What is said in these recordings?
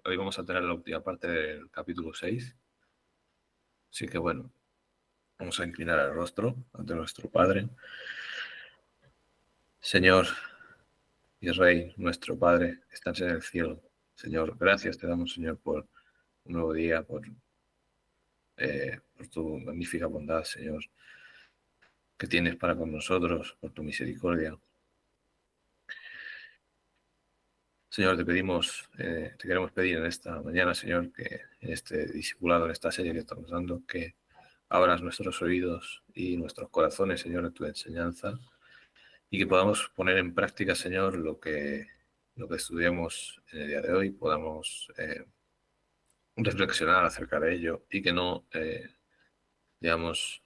hoy vamos a tener la última parte del capítulo 6. Así que bueno, vamos a inclinar el rostro ante nuestro Padre. Señor y Rey, nuestro Padre, que estás en el cielo. Señor, gracias te damos, Señor, por un nuevo día, por tu magnífica bondad, Señor, que tienes para con nosotros, por tu misericordia. Señor, te queremos pedir en esta mañana, Señor, que en este discipulado, en esta serie que estamos dando, que abras nuestros oídos y nuestros corazones, Señor, a tu enseñanza y que podamos poner en práctica, Señor, lo que estudiemos en el día de hoy, podamos reflexionar acerca de ello y que no, digamos,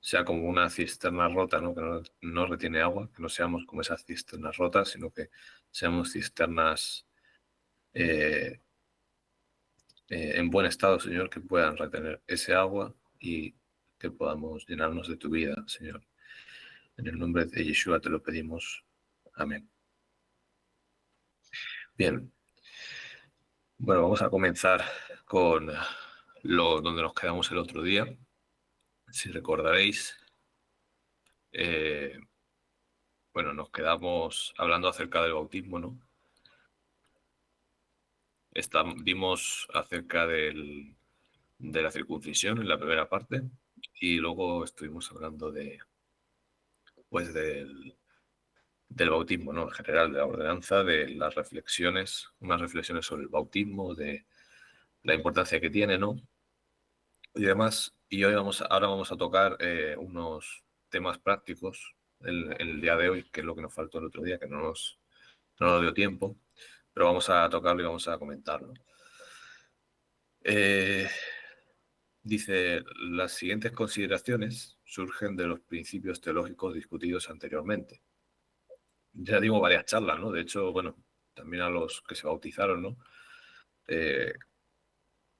sea como una cisterna rota, ¿no? Que no retiene agua, que no seamos como esas cisternas rotas, sino que seamos cisternas eh, en buen estado, Señor, que puedan retener ese agua y que podamos llenarnos de tu vida, Señor. En el nombre de Yeshua te lo pedimos. Amén. Bien, bueno, vamos a comenzar con donde nos quedamos el otro día. Si recordaréis, eh, bueno, nos quedamos hablando acerca del bautismo, ¿no? Vimos acerca de la circuncisión en la primera parte y luego estuvimos hablando pues del bautismo, ¿no? En general, de la ordenanza, de las reflexiones, unas reflexiones sobre el bautismo, de la importancia que tiene, ¿no? Y demás. Y ahora vamos a tocar unos temas prácticos en el día de hoy, que es lo que nos faltó el otro día, que no nos dio tiempo, pero vamos a tocarlo y vamos a comentarlo. Dice, las siguientes consideraciones surgen de los principios teológicos discutidos anteriormente. Ya digo varias charlas, ¿no? De hecho, bueno, también a los que se bautizaron, ¿no?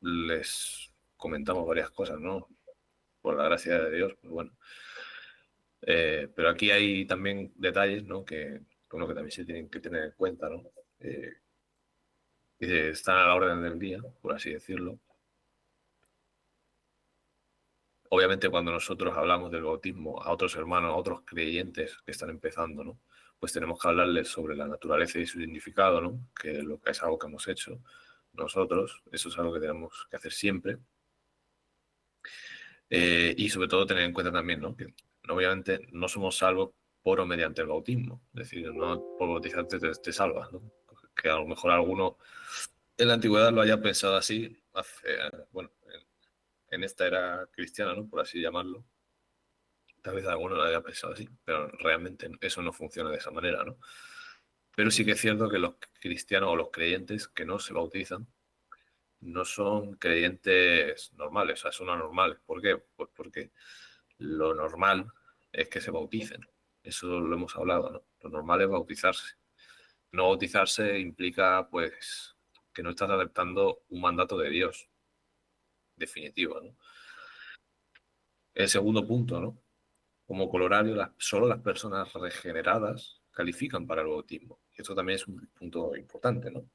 Les comentamos varias cosas, ¿no? Por la gracia de Dios, pues bueno. Pero aquí hay también detalles, ¿no? Que también se tienen que tener en cuenta, ¿no? Que están a la orden del día, por así decirlo. Obviamente cuando nosotros hablamos del bautismo a otros hermanos, a otros creyentes que están empezando, ¿no? Pues tenemos que hablarles sobre la naturaleza y su significado, ¿no? Que es algo que hemos hecho nosotros, eso es algo que tenemos que hacer siempre. Y sobre todo tener en cuenta también, ¿no? Que obviamente no somos salvos por o mediante el bautismo, es decir, no por bautizarte te salvas, ¿no? Que a lo mejor alguno en la antigüedad lo haya pensado así, bueno, en esta era cristiana, ¿no? Por así llamarlo. Tal vez alguno lo haya pensado así, pero realmente eso no funciona de esa manera, ¿no? Pero sí que es cierto que los cristianos o los creyentes que no se bautizan no son creyentes normales, o sea, son anormales. ¿Por qué? Pues porque lo normal es que se bauticen. Eso lo hemos hablado, ¿no? Lo normal es bautizarse. No bautizarse implica, pues, que no estás aceptando un mandato de Dios, definitivo, ¿no? El segundo punto, ¿no? Como colorario, solo las personas regeneradas califican para el bautismo. Y esto también es un punto importante, ¿no?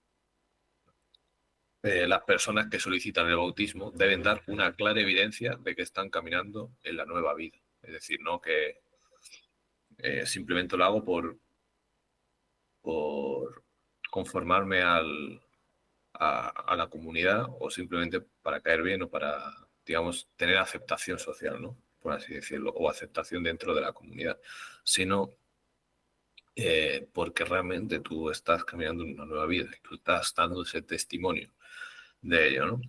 Las personas que solicitan el bautismo deben dar una clara evidencia de que están caminando en la nueva vida. Es decir, no que simplemente lo hago por conformarme a la comunidad o simplemente para caer bien o para, digamos, tener aceptación social, ¿no? Por así decirlo, o aceptación dentro de la comunidad, sino porque realmente tú estás caminando en una nueva vida y tú estás dando ese testimonio de ello, ¿no?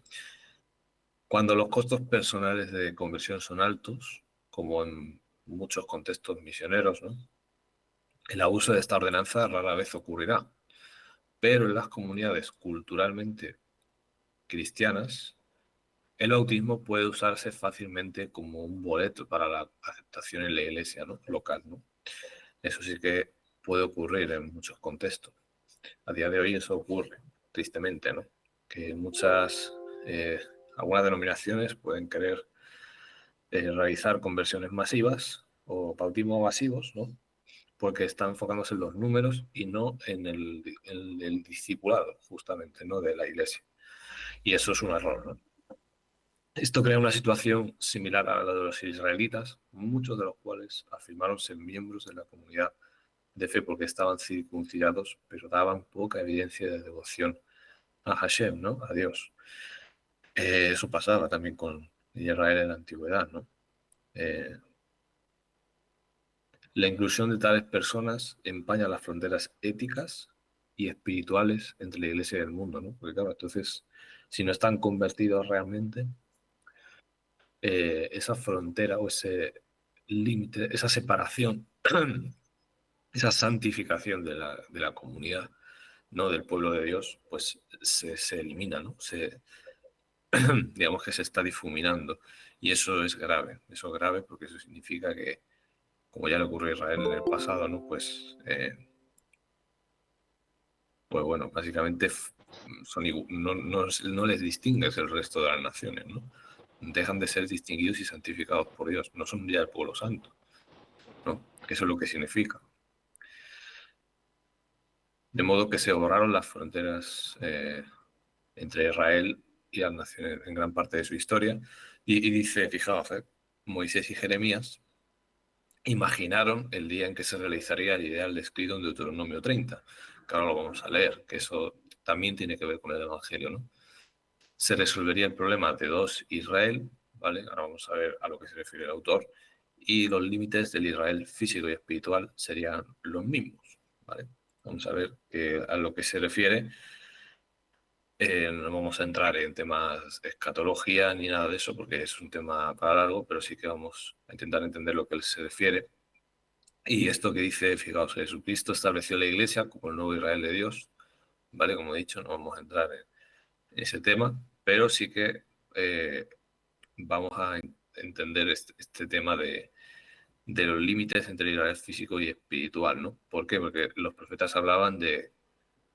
Cuando los costos personales de conversión son altos, como en muchos contextos misioneros, ¿no? El abuso de esta ordenanza rara vez ocurrirá, pero en las comunidades culturalmente cristianas, el bautismo puede usarse fácilmente como un boleto para la aceptación en la iglesia, ¿no? Local, ¿no? Eso sí que puede ocurrir en muchos contextos. A día de hoy eso ocurre, tristemente, ¿no? Que eh, algunas denominaciones pueden querer realizar conversiones masivas o bautismos masivos, ¿no? porque está enfocándose en los números y no en el discipulado, justamente, ¿no? De la Iglesia. Y eso es un error, ¿no? Esto crea una situación similar a la de los israelitas, muchos de los cuales afirmaron ser miembros de la comunidad de fe porque estaban circuncidados, pero daban poca evidencia de devoción a Hashem, ¿no? A Dios. Eso pasaba también con Israel en la antigüedad, ¿no? Eh, la inclusión de tales personas empaña las fronteras éticas y espirituales entre la Iglesia y el mundo, ¿no? Porque claro, entonces, si no están convertidos realmente, esa frontera o ese límite, esa separación, esa santificación de la comunidad, ¿no? Del pueblo de Dios, pues se elimina, ¿no? Digamos que se está difuminando. Y eso es grave porque eso significa que, como ya le ocurrió a Israel en el pasado, ¿no? Pues bueno, básicamente no les distingues el resto de las naciones, ¿no? Dejan de ser distinguidos y santificados por Dios. No son ya el pueblo santo, ¿no? Eso es lo que significa. De modo que se borraron las fronteras entre Israel y las naciones en gran parte de su historia. Y dice, fijaos, Moisés y Jeremías imaginaron el día en que se realizaría el ideal descrito en Deuteronomio 30, que ahora lo vamos a leer, que eso también tiene que ver con el Evangelio, ¿no? Se resolvería el problema de dos Israel, ¿vale? Ahora vamos a ver a lo que se refiere el autor, y los límites del Israel físico y espiritual serían los mismos, ¿vale? Vamos a ver a lo que se refiere. No vamos a entrar en temas de escatología ni nada de eso, porque es un tema para largo, pero sí que vamos a intentar entender lo que él se refiere. Y esto que dice, fijaos, Jesucristo estableció la iglesia como el nuevo Israel de Dios, ¿vale? Como he dicho, no vamos a entrar en ese tema, pero sí que vamos a entender este tema de los límites entre Israel físico y espiritual, ¿no? ¿Por qué? Porque los profetas hablaban de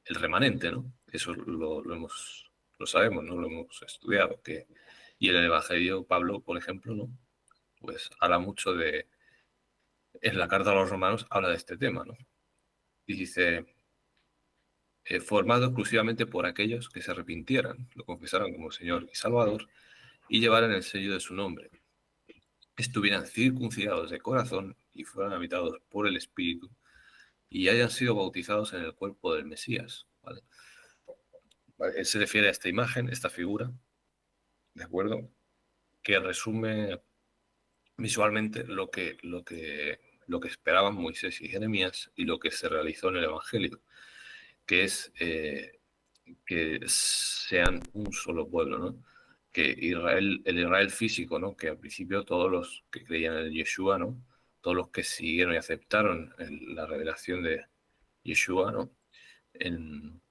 el remanente, ¿no? Eso lo sabemos, ¿no? Lo hemos estudiado. Y en el Evangelio, Pablo, por ejemplo, ¿no? Pues habla mucho en la carta a los romanos habla de este tema, ¿no? Y dice, formado exclusivamente por aquellos que se arrepintieran, lo confesaran como Señor y Salvador, y llevaran el sello de su nombre, estuvieran circuncidados de corazón y fueran habitados por el Espíritu, y hayan sido bautizados en el cuerpo del Mesías, ¿vale? Él se refiere a esta imagen, esta figura, ¿de acuerdo? Que resume visualmente lo que esperaban Moisés y Jeremías y lo que se realizó en el Evangelio, que es que sean un solo pueblo, ¿no? Que el Israel físico, ¿no? Que al principio todos los que creían en Yeshua, ¿no? Todos los que siguieron y aceptaron la revelación de Yeshua, ¿no? En,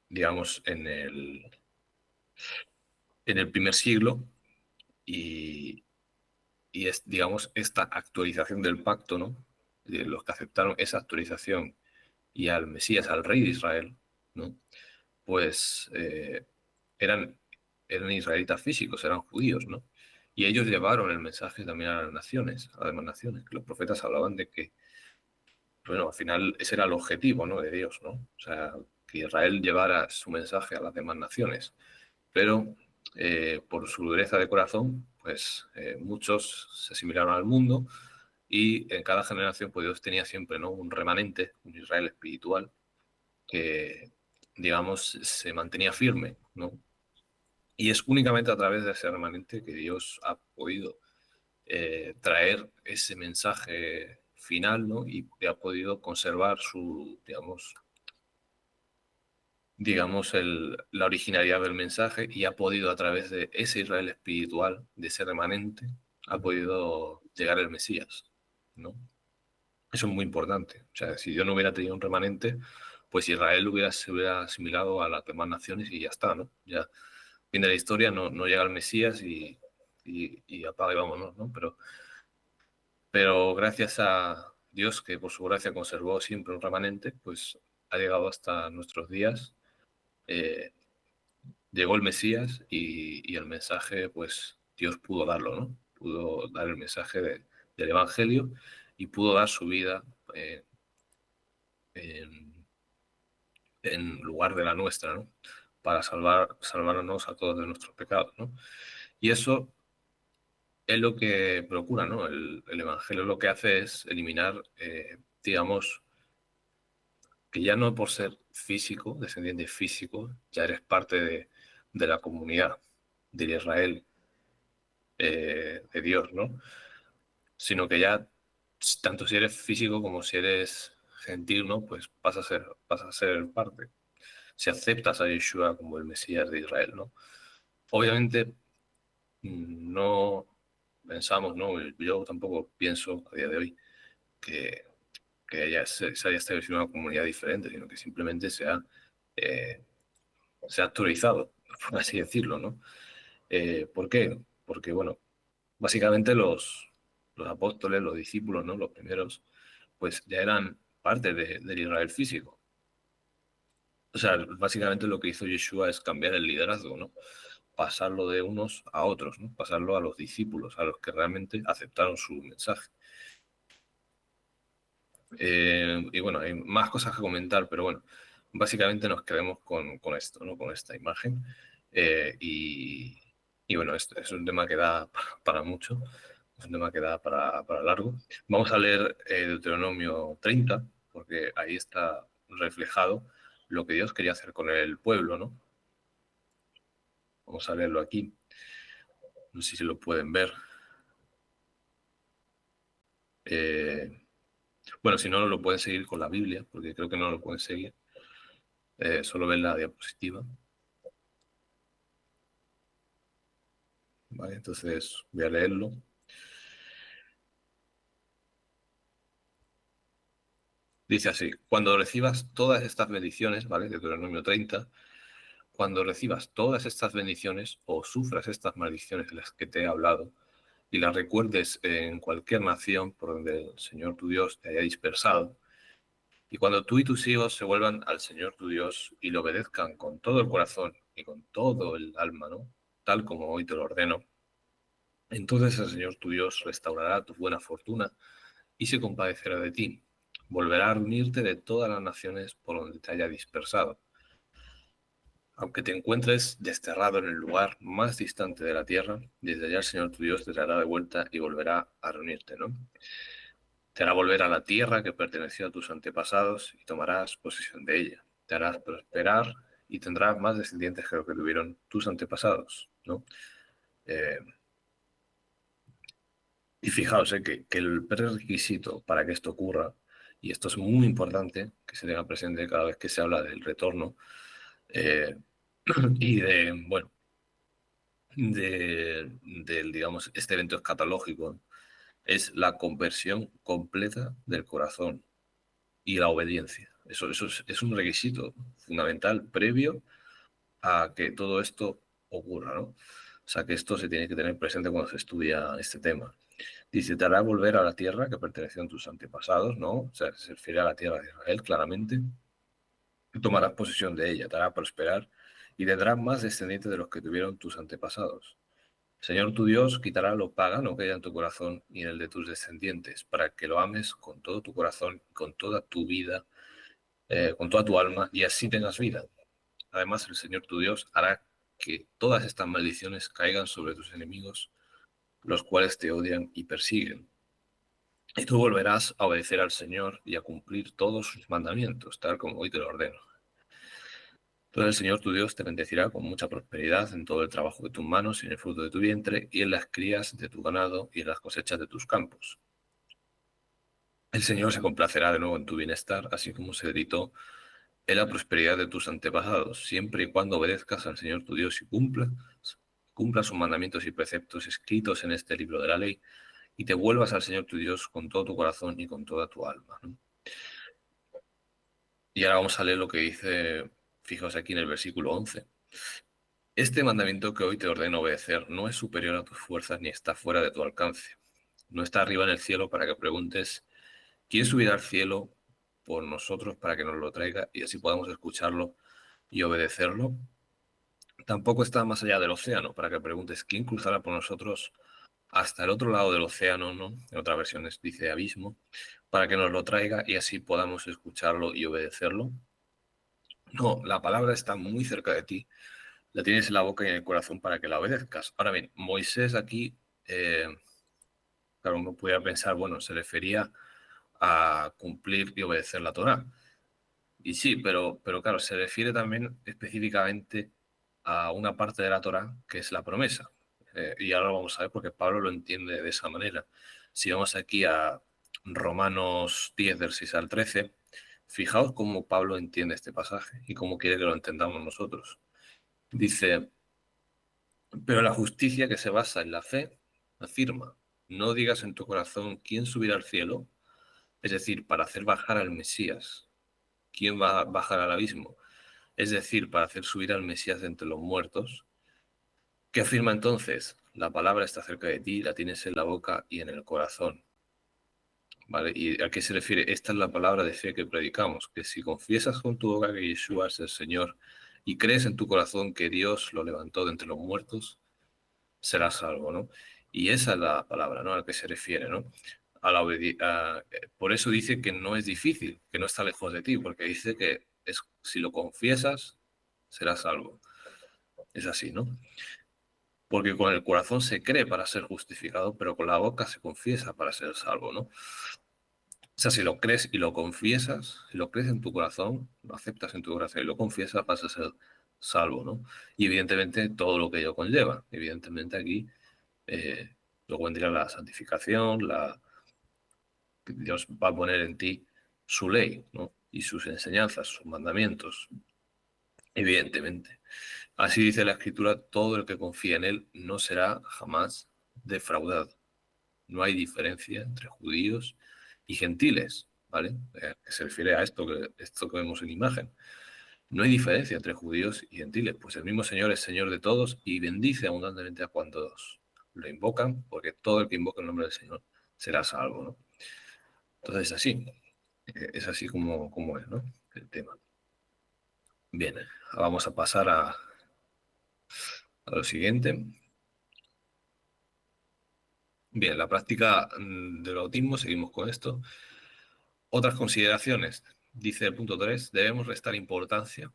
digamos, en el primer siglo y, y es, digamos, esta actualización del pacto, ¿no? De los que aceptaron esa actualización y al Mesías, al rey de Israel, ¿no? Pues eran, eran israelitas físicos, eran judíos, ¿no? Y ellos llevaron el mensaje también a las naciones, a las demás naciones. Los profetas hablaban de que, bueno, al final ese era el objetivo, ¿no? De Dios, ¿no? O sea, que Israel llevara su mensaje a las demás naciones. Pero por su dureza de corazón, pues muchos se asimilaron al mundo y en cada generación, pues Dios tenía siempre, ¿no? Un remanente, un Israel espiritual que, digamos, se mantenía firme, ¿no? Y es únicamente a través de ese remanente que Dios ha podido traer ese mensaje final, ¿no? Y ha podido conservar digamos, la originalidad del mensaje y ha podido a través de ese Israel espiritual, de ese remanente, ha podido llegar el Mesías, ¿no? Eso es muy importante. O sea, si Dios no hubiera tenido un remanente, pues Israel se hubiera asimilado a las demás naciones y ya está, ¿no? Ya viene la historia, no llega el Mesías y apaga y vámonos, ¿no? Pero gracias a Dios, que por su gracia conservó siempre un remanente, pues ha llegado hasta nuestros días. eh, Llegó el Mesías y el mensaje, pues Dios pudo darlo, ¿no? Pudo dar el mensaje del Evangelio y pudo dar su vida eh, en, en lugar de la nuestra, ¿no? Para salvarnos a todos de nuestros pecados, ¿no? Y eso es lo que procura, ¿no? El Evangelio lo que hace es eliminar, digamos, que ya no por ser físico, descendiente físico, ya eres parte de la comunidad, de Israel, de Dios, ¿no? Sino que ya, tanto si eres físico como si eres gentil, ¿no? Pues vas a ser parte. Si aceptas a Yeshua como el Mesías de Israel, ¿no? Obviamente no pensamos, ¿no? Yo tampoco pienso a día de hoy que, se haya establecido una comunidad diferente, sino que simplemente eh, se ha actualizado, por así decirlo, ¿no? ¿Por qué? Porque, bueno, básicamente los apóstoles, los discípulos, ¿no? Los primeros, pues ya eran parte del Israel físico. O sea, básicamente lo que hizo Yeshua es cambiar el liderazgo, ¿no? Pasarlo de unos a otros, ¿no? Pasarlo a los discípulos, a los que realmente aceptaron su mensaje. Y bueno, hay más cosas que comentar, pero bueno, básicamente nos quedemos con esto, ¿no? Con esta imagen. Eh, y, y bueno, es un tema que da para mucho, es un tema que da para largo. Vamos a leer Deuteronomio 30, porque ahí está reflejado lo que Dios quería hacer con el pueblo, ¿no? Vamos a leerlo aquí. No sé si lo pueden ver. Eh, bueno, si no, lo pueden seguir con la Biblia, porque creo que no lo pueden seguir. Solo ven la diapositiva. ¿Vale? Entonces voy a leerlo. Dice así, cuando recibas todas estas bendiciones, ¿vale? Deuteronomio 30, cuando recibas todas estas bendiciones o sufras estas maldiciones de las que te he hablado y las recuerdes en cualquier nación por donde el Señor tu Dios te haya dispersado, y cuando tú y tus hijos se vuelvan al Señor tu Dios y lo obedezcan con todo el corazón y con todo el alma, ¿no? Tal como hoy te lo ordeno, entonces el Señor tu Dios restaurará tu buena fortuna y se compadecerá de ti. Volverá a reunirte de todas las naciones por donde te haya dispersado. Aunque te encuentres desterrado en el lugar más distante de la tierra, desde allá el Señor tu Dios te traerá de vuelta y volverá a reunirte, ¿no? Te hará volver a la tierra que perteneció a tus antepasados y tomarás posesión de ella. Te harás prosperar y tendrás más descendientes que lo que tuvieron tus antepasados, ¿no? Eh, y fijaos que el prerequisito para que esto ocurra, y esto es muy importante que se tenga presente cada vez que se habla del retorno, eh, y de, bueno, del, digamos, este evento escatológico, es la conversión completa del corazón y la obediencia. Eso es un requisito fundamental previo a que todo esto ocurra, ¿no? O sea, que esto se tiene que tener presente cuando se estudia este tema. Dice, te hará volver a la tierra que perteneció a tus antepasados, ¿no? O sea, se refiere a la tierra de Israel, claramente. Tomarás posesión de ella, te hará prosperar y tendrás más descendientes de los que tuvieron tus antepasados. Señor tu Dios quitará lo pagano que haya en tu corazón y en el de tus descendientes, para que lo ames con todo tu corazón, con toda tu vida, con toda tu alma, y así tengas vida. Además, el Señor tu Dios hará que todas estas maldiciones caigan sobre tus enemigos, los cuales te odian y persiguen. Y tú volverás a obedecer al Señor y a cumplir todos sus mandamientos, tal como hoy te lo ordeno. Entonces el Señor tu Dios te bendecirá con mucha prosperidad en todo el trabajo de tus manos y en el fruto de tu vientre y en las crías de tu ganado y en las cosechas de tus campos. El Señor se complacerá de nuevo en tu bienestar, así como se gritó en la prosperidad de tus antepasados, siempre y cuando obedezcas al Señor tu Dios y cumplas sus mandamientos y preceptos escritos en este libro de la ley, y te vuelvas al Señor tu Dios con todo tu corazón y con toda tu alma, ¿no? Y ahora vamos a leer lo que dice, fijaos aquí en el versículo 11. Este mandamiento que hoy te ordeno obedecer no es superior a tus fuerzas ni está fuera de tu alcance. No está arriba en el cielo para que preguntes, ¿quién subirá al cielo por nosotros para que nos lo traiga y así podamos escucharlo y obedecerlo? Tampoco está más allá del océano para que preguntes, ¿quién cruzará por nosotros hasta el otro lado del océano, ¿no? En otras versiones dice abismo, para que nos lo traiga y así podamos escucharlo y obedecerlo. No, la palabra está muy cerca de ti, la tienes en la boca y en el corazón para que la obedezcas. Ahora bien, Moisés aquí, claro, uno pudiera pensar, bueno, se refería a cumplir y obedecer la Torá. Y sí, pero claro, se refiere también específicamente a una parte de la Torá que es la promesa. Y ahora lo vamos a ver porque Pablo lo entiende de esa manera. Si vamos aquí a Romanos 10, del 6 al 13, fijaos cómo Pablo entiende este pasaje y cómo quiere que lo entendamos nosotros. Dice, pero la justicia que se basa en la fe afirma, no digas en tu corazón quién subirá al cielo, es decir, para hacer bajar al Mesías, quién va a bajar al abismo, es decir, para hacer subir al Mesías de entre los muertos. ¿Qué afirma entonces? La palabra está cerca de ti, la tienes en la boca y en el corazón. ¿Vale? ¿Y a qué se refiere? Esta es la palabra de fe que predicamos, que si confiesas con tu boca que Yeshua es el Señor y crees en tu corazón que Dios lo levantó de entre los muertos, serás salvo, ¿no? Y esa es la palabra, ¿no? A la que se refiere, ¿no? Por eso dice que no es difícil, que no está lejos de ti, porque dice que si lo confiesas, serás salvo. Es así, ¿no? Porque con el corazón se cree para ser justificado, pero con la boca se confiesa para ser salvo, ¿no? O sea, si lo crees y lo confiesas, si lo crees en tu corazón, lo aceptas en tu corazón y lo confiesas, vas a ser salvo, ¿no? Y evidentemente todo lo que ello conlleva. Evidentemente aquí luego vendría la santificación, Dios va a poner en ti su ley, ¿no? Y sus enseñanzas, sus mandamientos, evidentemente. Así dice la Escritura, todo el que confía en Él no será jamás defraudado. No hay diferencia entre judíos y gentiles, ¿vale? Que se refiere a esto que vemos en imagen. No hay diferencia entre judíos y gentiles, pues el mismo Señor es Señor de todos y bendice abundantemente a cuantos lo invocan, porque todo el que invoca el nombre del Señor será salvo, ¿no? Entonces, es así como es, ¿no? El tema. Bien, vamos a pasar a lo siguiente. Bien, la práctica del bautismo, seguimos con esto. Otras consideraciones, dice el punto 3, debemos restar importancia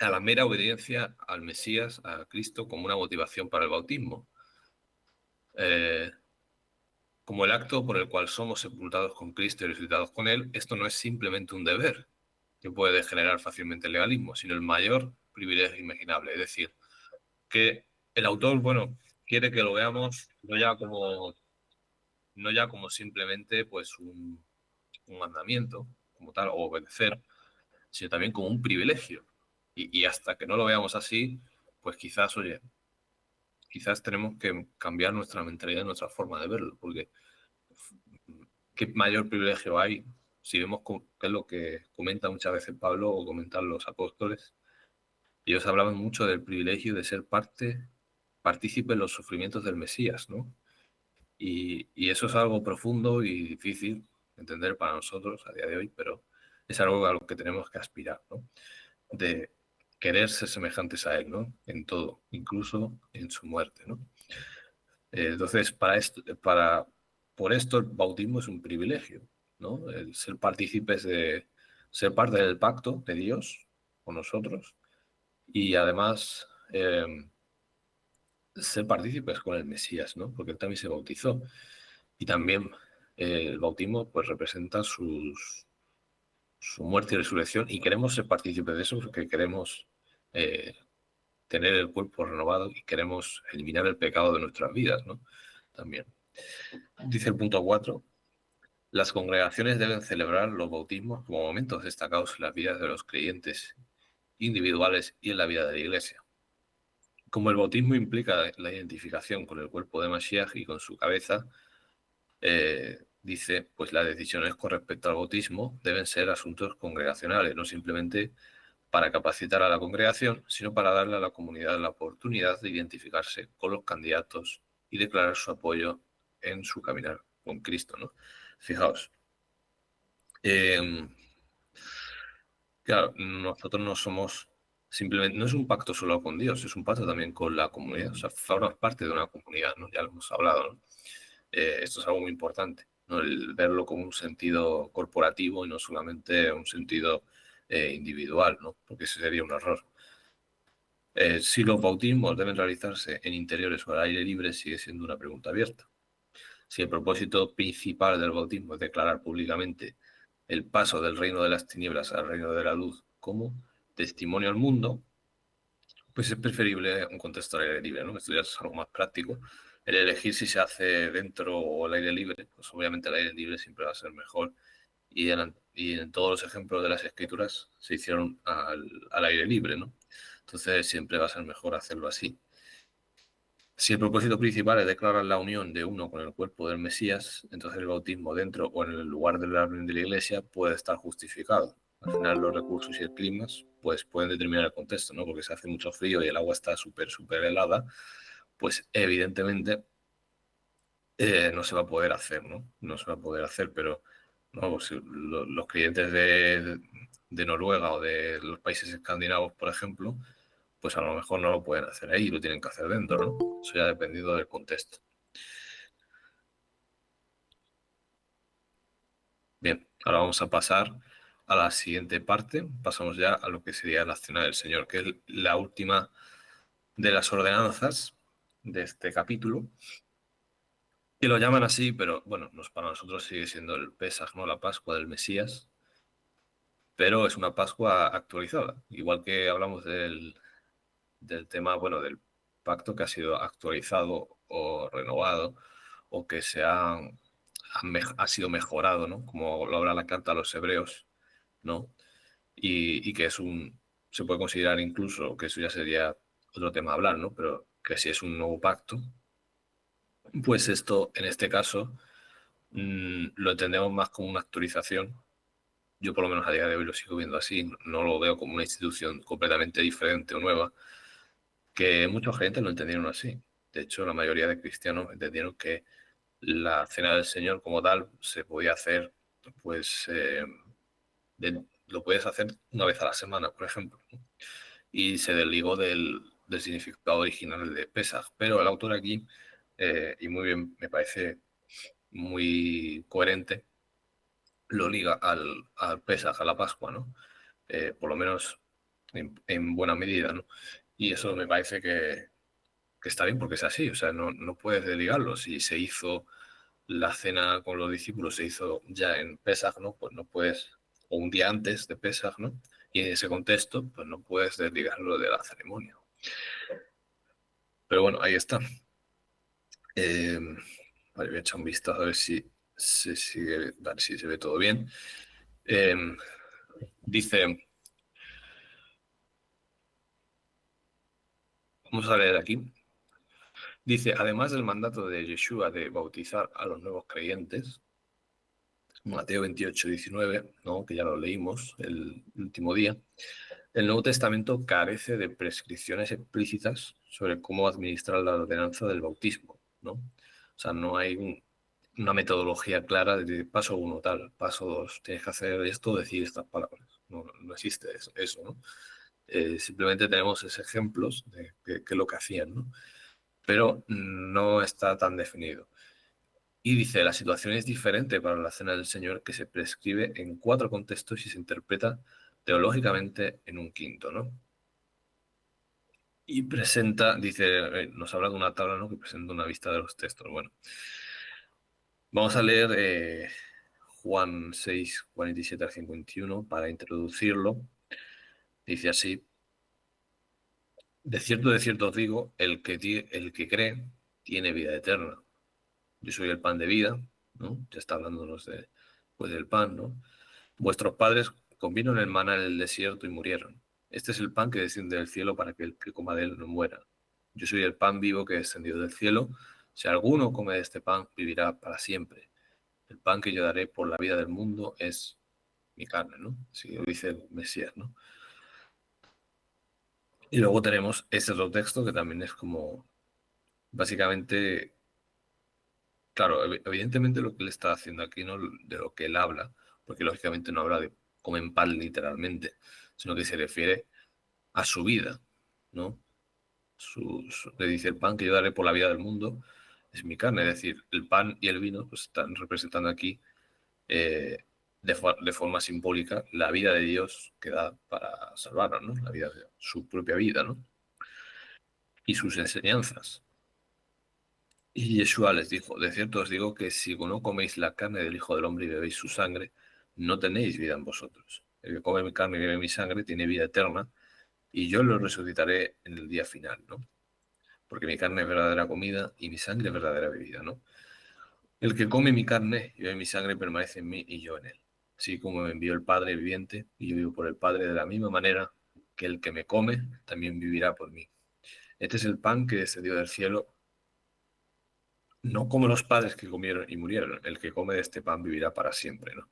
a la mera obediencia al Mesías, a Cristo, como una motivación para el bautismo. Como el acto por el cual somos sepultados con Cristo y resucitados con Él, esto no es simplemente un deber que puede generar fácilmente el legalismo, sino el mayor privilegio imaginable. Es decir, que el autor, bueno, quiere que lo veamos no ya como simplemente pues un mandamiento, como tal, o obedecer, sino también como un privilegio. Y hasta que no lo veamos así, pues quizás, oye, quizás tenemos que cambiar nuestra mentalidad, nuestra forma de verlo, porque ¿qué mayor privilegio hay? Si vemos qué es lo que comenta muchas veces Pablo o comentan los apóstoles, ellos hablaban mucho del privilegio de ser partícipe en los sufrimientos del Mesías, ¿no? Y eso es algo profundo y difícil de entender para nosotros a día de hoy, pero es algo a lo que tenemos que aspirar, ¿no? De querer ser semejantes a Él, ¿no? En todo, incluso en su muerte, ¿no? Entonces, por esto el bautismo es un privilegio, ¿no? El ser partícipes ser parte del pacto de Dios con nosotros y además ser partícipes con el Mesías, ¿no? Porque él también se bautizó. Y también el bautismo pues representa su muerte y resurrección y queremos ser partícipes de eso porque queremos tener el cuerpo renovado y queremos eliminar el pecado de nuestras vidas, ¿no? También. Dice el punto 4, las congregaciones deben celebrar los bautismos como momentos destacados en las vidas de los creyentes individuales y en la vida de la Iglesia. Como el bautismo implica la identificación con el cuerpo de Mashiach y con su cabeza, dice, pues las decisiones con respecto al bautismo deben ser asuntos congregacionales, no simplemente para capacitar a la congregación, sino para darle a la comunidad la oportunidad de identificarse con los candidatos y declarar su apoyo en su caminar con Cristo, ¿no? Fijaos, claro, nosotros no somos simplemente, no es un pacto solo con Dios, es un pacto también con la comunidad, o sea, formas parte de una comunidad, ¿no? Ya lo hemos hablado, ¿no? Esto es algo muy importante. ¿no? El verlo como un sentido corporativo y no solamente un sentido individual, ¿no? Porque ese sería un error. Si los bautismos deben realizarse en interiores o al aire libre sigue siendo una pregunta abierta. Si el propósito principal del bautismo es declarar públicamente el paso del reino de las tinieblas al reino de la luz como testimonio al mundo, pues es preferible un contexto al aire libre, ¿no? Esto ya es algo más práctico. El elegir si se hace dentro o al aire libre, pues obviamente el aire libre siempre va a ser mejor. Y en todos los ejemplos de las escrituras se hicieron al aire libre, ¿no? Entonces siempre va a ser mejor hacerlo así. Si el propósito principal es declarar la unión de uno con el cuerpo del Mesías, entonces el bautismo dentro o en el lugar de la reunión de la iglesia puede estar justificado. Al final los recursos y el clima pues pueden determinar el contexto, ¿no? Porque si hace mucho frío y el agua está súper helada, pues evidentemente no se va a poder hacer, ¿no? No se va a poder hacer, pero no, pues, los creyentes de Noruega o de los países escandinavos, por ejemplo, pues a lo mejor no lo pueden hacer ahí, lo tienen que hacer dentro, ¿no? Eso ya dependiendo del contexto. Bien, ahora vamos a pasar a la siguiente parte. Pasamos ya a lo que sería la cena del Señor, que es la última de las ordenanzas de este capítulo. Y lo llaman así, pero bueno, para nosotros sigue siendo el Pesaj, ¿no? La Pascua del Mesías, pero es una Pascua actualizada. Igual que hablamos del tema, bueno, del pacto que ha sido actualizado o renovado, o que ha sido mejorado, ¿no? Como lo habla la carta a los hebreos, ¿no? Y que se puede considerar incluso, que eso ya sería otro tema a hablar, ¿no? Pero que si es un nuevo pacto, pues esto, en este caso, lo entendemos más como una actualización. Yo por lo menos a día de hoy lo sigo viendo así, no lo veo como una institución completamente diferente o nueva, que mucha gente lo entendieron así. De hecho, la mayoría de cristianos entendieron que la cena del Señor como tal se podía hacer, pues, lo puedes hacer una vez a la semana, por ejemplo, ¿no? Y se desligó del significado original de Pesaj. Pero el autor aquí, y muy bien, me parece muy coherente, lo liga al Pesaj, a la Pascua, ¿no? Por lo menos en buena medida, ¿no? Y eso me parece que está bien porque es así, o sea, no puedes desligarlo. Si se hizo la cena con los discípulos, se hizo ya en Pesaj, ¿no? Pues no puedes, o un día antes de Pesaj, ¿no? Y en ese contexto, pues no puedes desligarlo de la ceremonia. Pero bueno, ahí está. Eh, vale, voy a echar un vistazo a ver si se sigue, vale, si se ve todo bien. Eh, dice, vamos a leer aquí. Dice, además del mandato de Yeshua de bautizar a los nuevos creyentes, Mateo 28-19, ¿no? Que ya lo leímos el último día, el Nuevo Testamento carece de prescripciones explícitas sobre cómo administrar la ordenanza del bautismo, ¿no? O sea, no hay una metodología clara de paso uno tal, paso dos, tienes que hacer esto, decir estas palabras. No existe eso, ¿no? Simplemente tenemos esos ejemplos de qué es lo que hacían, ¿no? Pero no está tan definido. Y dice, la situación es diferente para la cena del Señor, que se prescribe en 4 contextos y se interpreta teológicamente en un quinto, ¿no? Y presenta, dice, nos habla de una tabla, ¿no? Que presenta una vista de los textos. Bueno, vamos a leer Juan 6, 47 al 51 para introducirlo. Dice así, de cierto os digo, el que cree tiene vida eterna. Yo soy el pan de vida, ¿no? Ya está hablándonos pues, del pan, ¿no? Vuestros padres comieron el maná en el desierto y murieron. Este es el pan que desciende del cielo para que el que coma de él no muera. Yo soy el pan vivo que descendió del cielo. Si alguno come de este pan, vivirá para siempre. El pan que yo daré por la vida del mundo es mi carne, ¿no? Así lo dice el Mesías, ¿no? Y luego tenemos este otro texto que también es como, básicamente, claro, evidentemente lo que él está haciendo aquí, ¿no? De lo que él habla, porque lógicamente no habla de comen pan literalmente, sino que se refiere a su vida, ¿no? Le dice, el pan que yo daré por la vida del mundo es mi carne. Es decir, el pan y el vino pues, están representando aquí de forma simbólica la vida de Dios que da para salvarnos, ¿no? La vida de su propia vida, ¿no? Y sus enseñanzas. Y Yeshua les dijo, de cierto os digo que si no coméis la carne del Hijo del Hombre y bebéis su sangre, no tenéis vida en vosotros. El que come mi carne y bebe mi sangre tiene vida eterna, y yo lo resucitaré en el día final, ¿no? Porque mi carne es verdadera comida y mi sangre es verdadera bebida, ¿no? El que come mi carne y bebe mi sangre permanece en mí y yo en él. Así como me envió el Padre viviente y yo vivo por el Padre, de la misma manera que el que me come también vivirá por mí. Este es el pan que descendió del cielo, no como los padres que comieron y murieron. El que come de este pan vivirá para siempre, ¿no?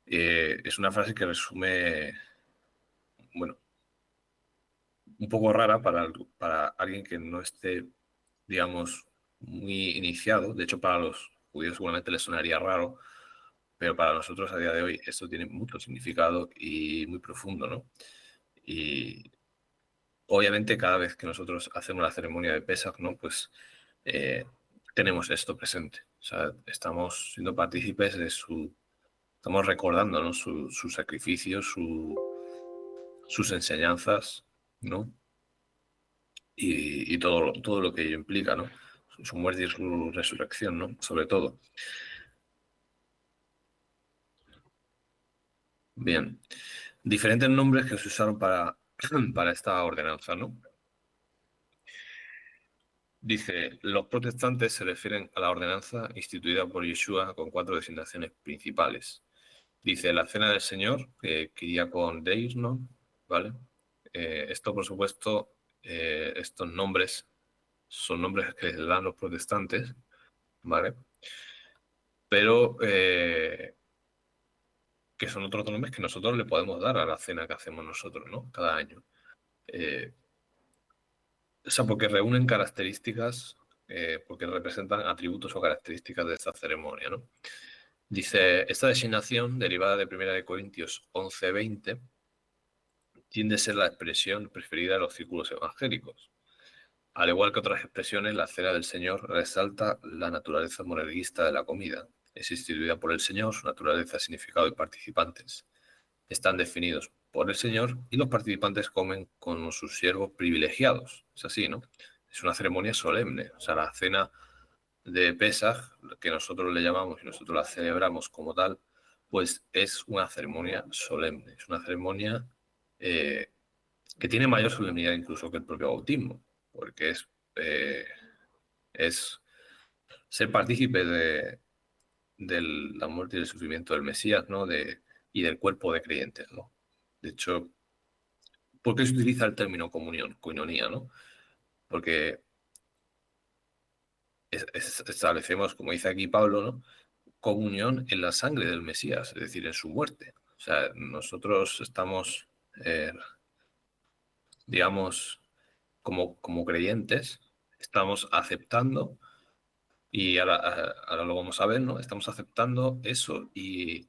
Es una frase que resume, bueno, un poco rara para alguien que no esté, digamos, muy iniciado. De hecho, para los judíos seguramente les sonaría raro, pero para nosotros a día de hoy esto tiene mucho significado y muy profundo, ¿no? Y obviamente cada vez que nosotros hacemos la ceremonia de Pesach, ¿no? Pues eh, tenemos esto presente. O sea, estamos siendo partícipes de estamos recordando, ¿no? Su sacrificio, sus enseñanzas, ¿no? Y todo lo que ello implica, ¿no? Su muerte y su resurrección, ¿no? Sobre todo. Bien. Diferentes nombres que se usaron para esta ordenanza, ¿no? Dice, los protestantes se refieren a la ordenanza instituida por Yeshua con 4 designaciones principales. Dice, la cena del Señor, que iría con Deis, ¿no? ¿Vale? Esto, por supuesto, estos nombres son nombres que les dan los protestantes, ¿vale? Pero que son otros nombres que nosotros le podemos dar a la cena que hacemos nosotros, ¿no? Cada año. Eh, o sea, porque reúnen características, porque representan atributos o características de esta ceremonia, ¿no? Dice, esta designación, derivada de 1 Corintios 11:20, tiende a ser la expresión preferida de los círculos evangélicos. Al igual que otras expresiones, la cena del Señor resalta la naturaleza monerguista de la comida. Es instituida por el Señor, su naturaleza, significado y participantes están definidos por el Señor y los participantes comen con sus siervos privilegiados. Es así, ¿no? Es una ceremonia solemne. O sea, la cena de Pesaj, que nosotros le llamamos y nosotros la celebramos como tal, pues es una ceremonia solemne. Es una ceremonia eh, que tiene mayor solemnidad incluso que el propio bautismo, porque es ser partícipe de la muerte y el sufrimiento del Mesías, ¿no? Y del cuerpo de creyentes, ¿no? De hecho, ¿por qué se utiliza el término comunión, coinonía, ¿no? Porque establecemos, como dice aquí Pablo, ¿no? Comunión en la sangre del Mesías, es decir, en su muerte. O sea, nosotros estamos, eh, digamos, como creyentes, estamos aceptando, y ahora lo vamos a ver, ¿no? Estamos aceptando eso y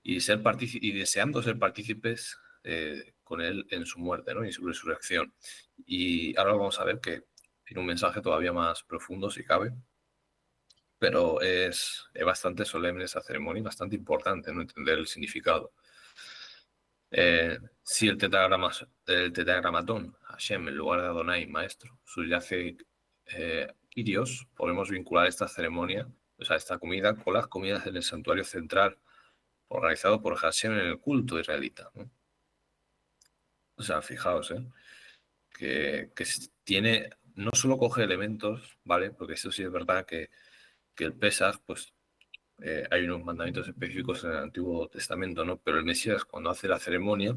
deseando ser partícipes con él en su muerte, ¿no? Y su resurrección. Y ahora vamos a ver que tiene un mensaje todavía más profundo, si cabe, pero es bastante solemne esa ceremonia y bastante importante, ¿no? Entender el significado. Si el tetragramatón, Hashem, en lugar de Adonai, maestro, subyace Kyrios, podemos vincular esta ceremonia, o sea, esta comida, con las comidas en el santuario central organizado por Hashem en el culto israelita, ¿no? O sea, fijaos, que tiene, no solo coge elementos, ¿vale? Porque eso sí es verdad que el Pesaj, pues hay unos mandamientos específicos en el Antiguo Testamento, ¿no? Pero el Mesías, cuando hace la ceremonia,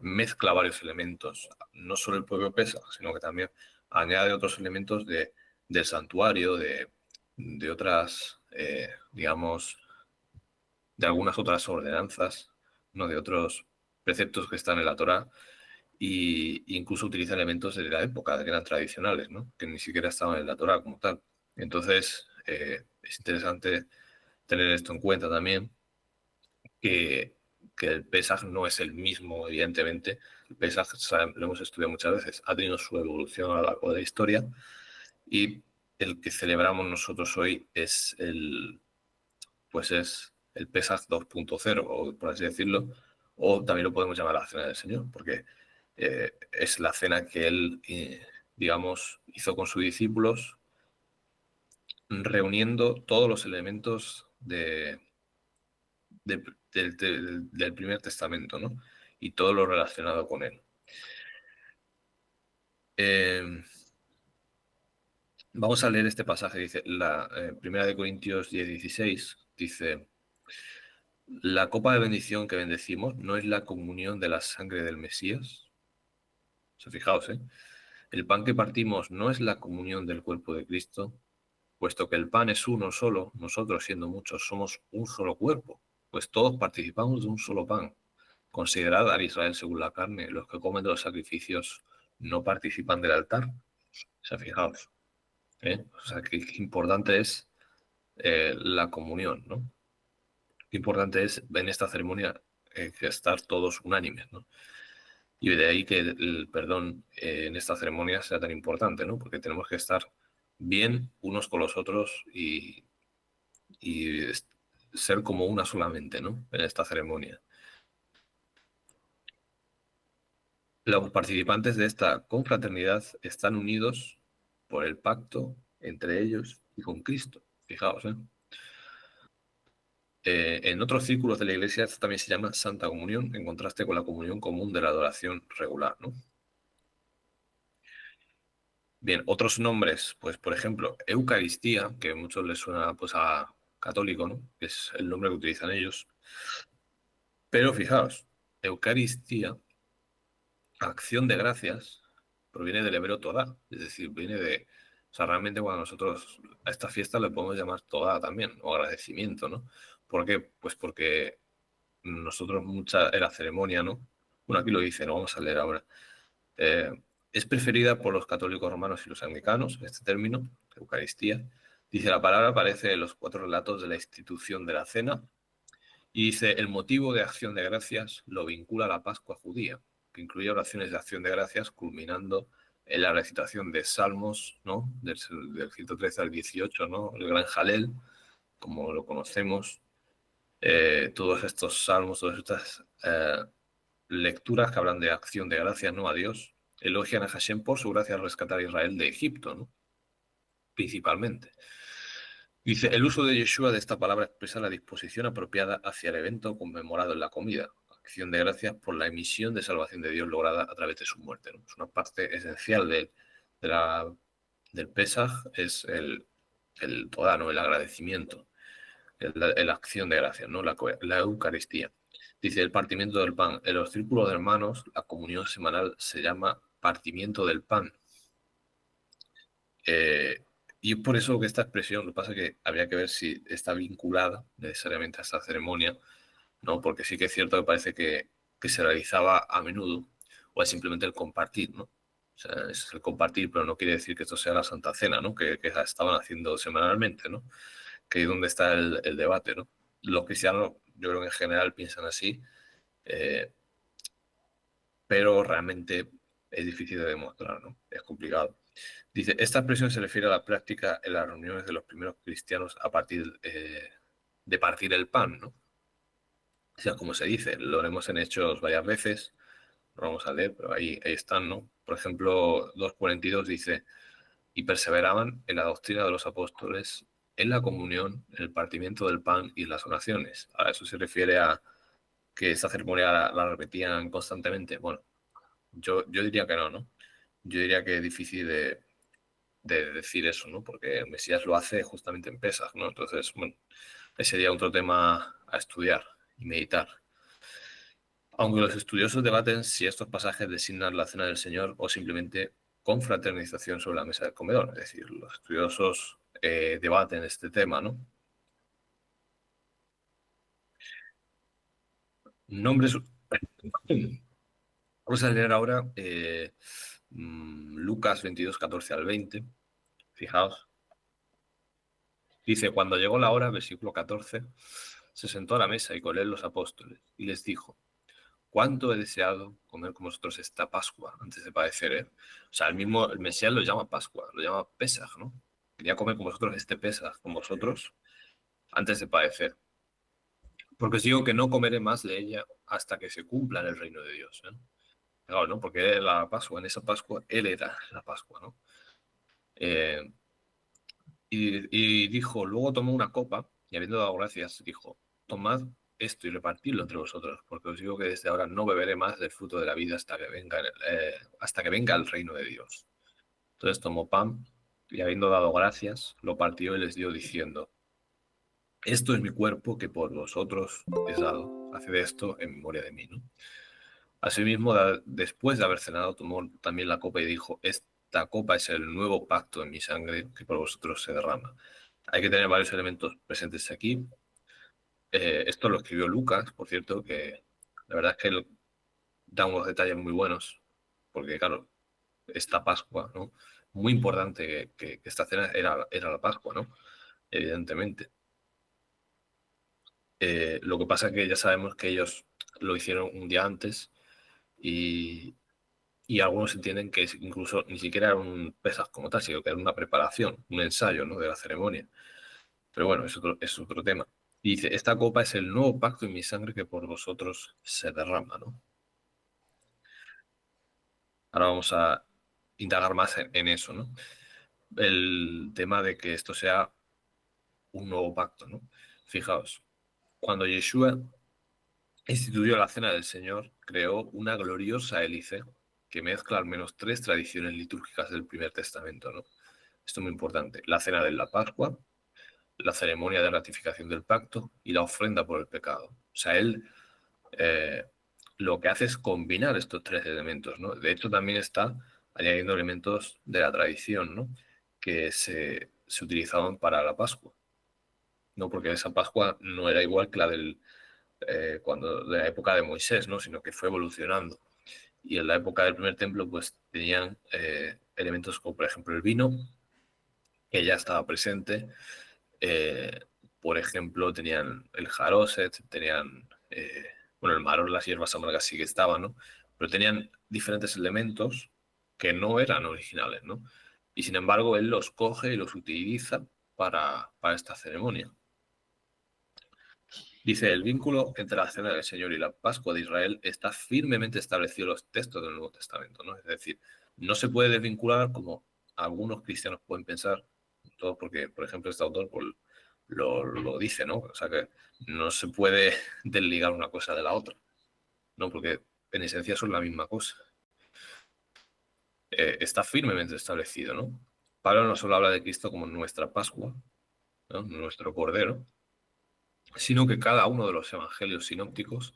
mezcla varios elementos, no solo el propio Pesaj, sino que también añade otros elementos del santuario, de otras, digamos, de algunas otras ordenanzas, ¿no? De otros preceptos que están en la Torá, y incluso utiliza elementos de la época, que eran tradicionales, ¿no? Que ni siquiera estaban en la Torá como tal. Entonces, es interesante tener esto en cuenta también, que, que el Pesaj no es el mismo, evidentemente. El Pesaj, lo hemos estudiado muchas veces, ha tenido su evolución a lo largo de la historia, y el que celebramos nosotros hoy es es el Pesaj 2.0, o por así decirlo, o también lo podemos llamar la Cena del Señor, porque es la cena que él, digamos, hizo con sus discípulos, reuniendo todos los elementos del Primer Testamento, ¿no? Y todo lo relacionado con él. Vamos a leer este pasaje, dice, la Primera de Corintios 10:16, dice: la copa de bendición que bendecimos no es la comunión de la sangre del Mesías. O sea, fijaos, ¿eh? El pan que partimos no es la comunión del cuerpo de Cristo, puesto que el pan es uno solo, nosotros siendo muchos somos un solo cuerpo, pues todos participamos de un solo pan. Considerad a Israel según la carne, los que comen de los sacrificios no participan del altar. O sea, fijaos, ¿eh? O sea, qué importante es la comunión, ¿no? Qué importante es en esta ceremonia que estar todos unánimes, ¿no? Y de ahí que el perdón en esta ceremonia sea tan importante, ¿no? Porque tenemos que estar bien unos con los otros y ser como una solamente, ¿no? En esta ceremonia. Los participantes de esta confraternidad están unidos por el pacto entre ellos y con Cristo. Fijaos, ¿eh? En otros círculos de la Iglesia esto también se llama Santa Comunión, en contraste con la comunión común de la adoración regular, ¿no? Bien, otros nombres, pues por ejemplo, Eucaristía, que a muchos les suena pues a católico, ¿no? Que es el nombre que utilizan ellos. Pero fijaos, Eucaristía, acción de gracias, proviene del hebreo Todá, es decir, viene de, o sea, realmente cuando nosotros a esta fiesta le podemos llamar Todá también, o agradecimiento, ¿no? ¿Por qué? Pues porque nosotros mucha era ceremonia, ¿no? Bueno, aquí lo dice, lo vamos a leer ahora. Eh, es preferida por los católicos romanos y los anglicanos, este término, Eucaristía. Dice, la palabra aparece en los 4 relatos de la institución de la cena y dice, el motivo de acción de gracias lo vincula a la Pascua judía, que incluye oraciones de acción de gracias culminando en la recitación de salmos, ¿no? Del 113 al 18, ¿no? El gran Jalel, como lo conocemos. Todos estos salmos, todas estas lecturas que hablan de acción de gracias, ¿no? A Dios, elogian a Hashem por su gracia al rescatar a Israel de Egipto, ¿no? Principalmente. Dice, el uso de Yeshua de esta palabra expresa la disposición apropiada hacia el evento conmemorado en la comida, acción de gracias por la emisión de salvación de Dios lograda a través de su muerte, ¿no? Es una parte esencial de la, del Pesaj, es el Todá, ¿no? El agradecimiento, la acción de gracias, ¿no? La Eucaristía. Dice, el partimiento del pan. En los círculos de hermanos, la comunión semanal se llama partimiento del pan. Eh, y es por eso que esta expresión, lo que pasa es que habría que ver si está vinculada necesariamente a esta ceremonia, ¿no? Porque sí que es cierto que parece que se realizaba a menudo, o es simplemente el compartir, ¿no? O sea, es el compartir, pero no quiere decir que esto sea la Santa Cena, ¿no? Que la estaban haciendo semanalmente, ¿no? Que es donde está el debate, ¿no? Los cristianos, yo creo que en general piensan así, eh, pero realmente es difícil de demostrar, ¿no? Es complicado. Dice, esta expresión se refiere a la práctica en las reuniones de los primeros cristianos a partir de partir el pan, ¿no? O sea, como se dice, lo haremos en Hechos varias veces, no vamos a leer, pero ahí están, ¿no? Por ejemplo, 2:42 dice, y perseveraban en la doctrina de los apóstoles, en la comunión, en el partimiento del pan y en las oraciones. A eso se refiere a que esta ceremonia la repetían constantemente. Bueno, yo diría que no, ¿no? Yo diría que es difícil de decir eso, ¿no? Porque el Mesías lo hace justamente en Pesaj, ¿no? Entonces, bueno, ese sería otro tema a estudiar y meditar. Aunque los estudiosos debaten si estos pasajes designan la cena del Señor o simplemente confraternización sobre la mesa del comedor. Es decir, los estudiosos debaten este tema, ¿no? Nombres. Vamos a leer ahora Lucas 22:14 al 20. Fijaos. Dice, cuando llegó la hora, versículo 14, se sentó a la mesa y con él los apóstoles y les dijo, ¿cuánto he deseado comer con vosotros esta Pascua antes de padecer? O sea, el Mesías lo llama Pascua, lo llama Pesaj, ¿no? quería comer con vosotros este Pesaj con vosotros antes de padecer. Porque os digo que no comeré más de ella hasta que se cumpla en el reino de Dios. ¿Eh? Claro, ¿no? Porque la Pascua, en esa Pascua, él era la Pascua, ¿no? Eh, y dijo, luego tomó una copa y habiendo dado gracias, dijo, tomad esto y repartidlo entre vosotros, porque os digo que desde ahora no beberé más del fruto de la vida hasta que venga el reino de Dios. Entonces tomó pan y habiendo dado gracias, lo partió y les dio diciendo, esto es mi cuerpo que por vosotros es dado. Haced esto en memoria de mí, ¿no? Asimismo, después de haber cenado, tomó también la copa y dijo, esta copa es el nuevo pacto en mi sangre que por vosotros se derrama. Hay que tener varios elementos presentes aquí. Esto lo escribió Lucas, por cierto, que la verdad es que él da unos detalles muy buenos, porque claro, esta Pascua, ¿no? Muy importante que esta cena era la Pascua, ¿no? Evidentemente. Lo que pasa es que ya sabemos que ellos lo hicieron un día antes y, y algunos entienden que incluso ni siquiera era un Pesaj como tal, sino que era una preparación, un ensayo, ¿no? De la ceremonia. Pero bueno, es otro tema. Y dice, esta copa es el nuevo pacto en mi sangre que por vosotros se derrama, ¿no? Ahora vamos a indagar más en eso, ¿no? El tema de que esto sea un nuevo pacto, ¿no? Fijaos, cuando Yeshua instituyó la Cena del Señor, creó una gloriosa hélice que mezcla al menos tres tradiciones litúrgicas del Primer Testamento, ¿no? Esto es muy importante. La Cena de la Pascua, la ceremonia de ratificación del pacto y la ofrenda por el pecado. O sea, él eh, lo que hace es combinar estos tres elementos, ¿no? De hecho, también está añadiendo elementos de la tradición, ¿no? Que se utilizaban para la Pascua, ¿no? Porque esa Pascua no era igual que la de la época de Moisés, ¿no? Sino que fue evolucionando. Y en la época del primer templo, pues tenían elementos como, por ejemplo, el vino, que ya estaba presente. Eh, por ejemplo, tenían el jaroset, tenían, bueno, el maror, las hierbas amargas sí que estaban, ¿no? Pero tenían diferentes elementos que no eran originales, ¿no? Y sin embargo, él los coge y los utiliza para esta ceremonia. Dice, el vínculo entre la Cena del Señor y la Pascua de Israel está firmemente establecido en los textos del Nuevo Testamento, ¿no? Es decir, no se puede desvincular como algunos cristianos pueden pensar, todo porque, por ejemplo, este autor pues, lo dice, ¿no? O sea que no se puede desligar una cosa de la otra, ¿no? Porque en esencia son la misma cosa. Está firmemente establecido, ¿no? Pablo no solo habla de Cristo como nuestra Pascua, ¿no? Nuestro Cordero, sino que cada uno de los evangelios sinópticos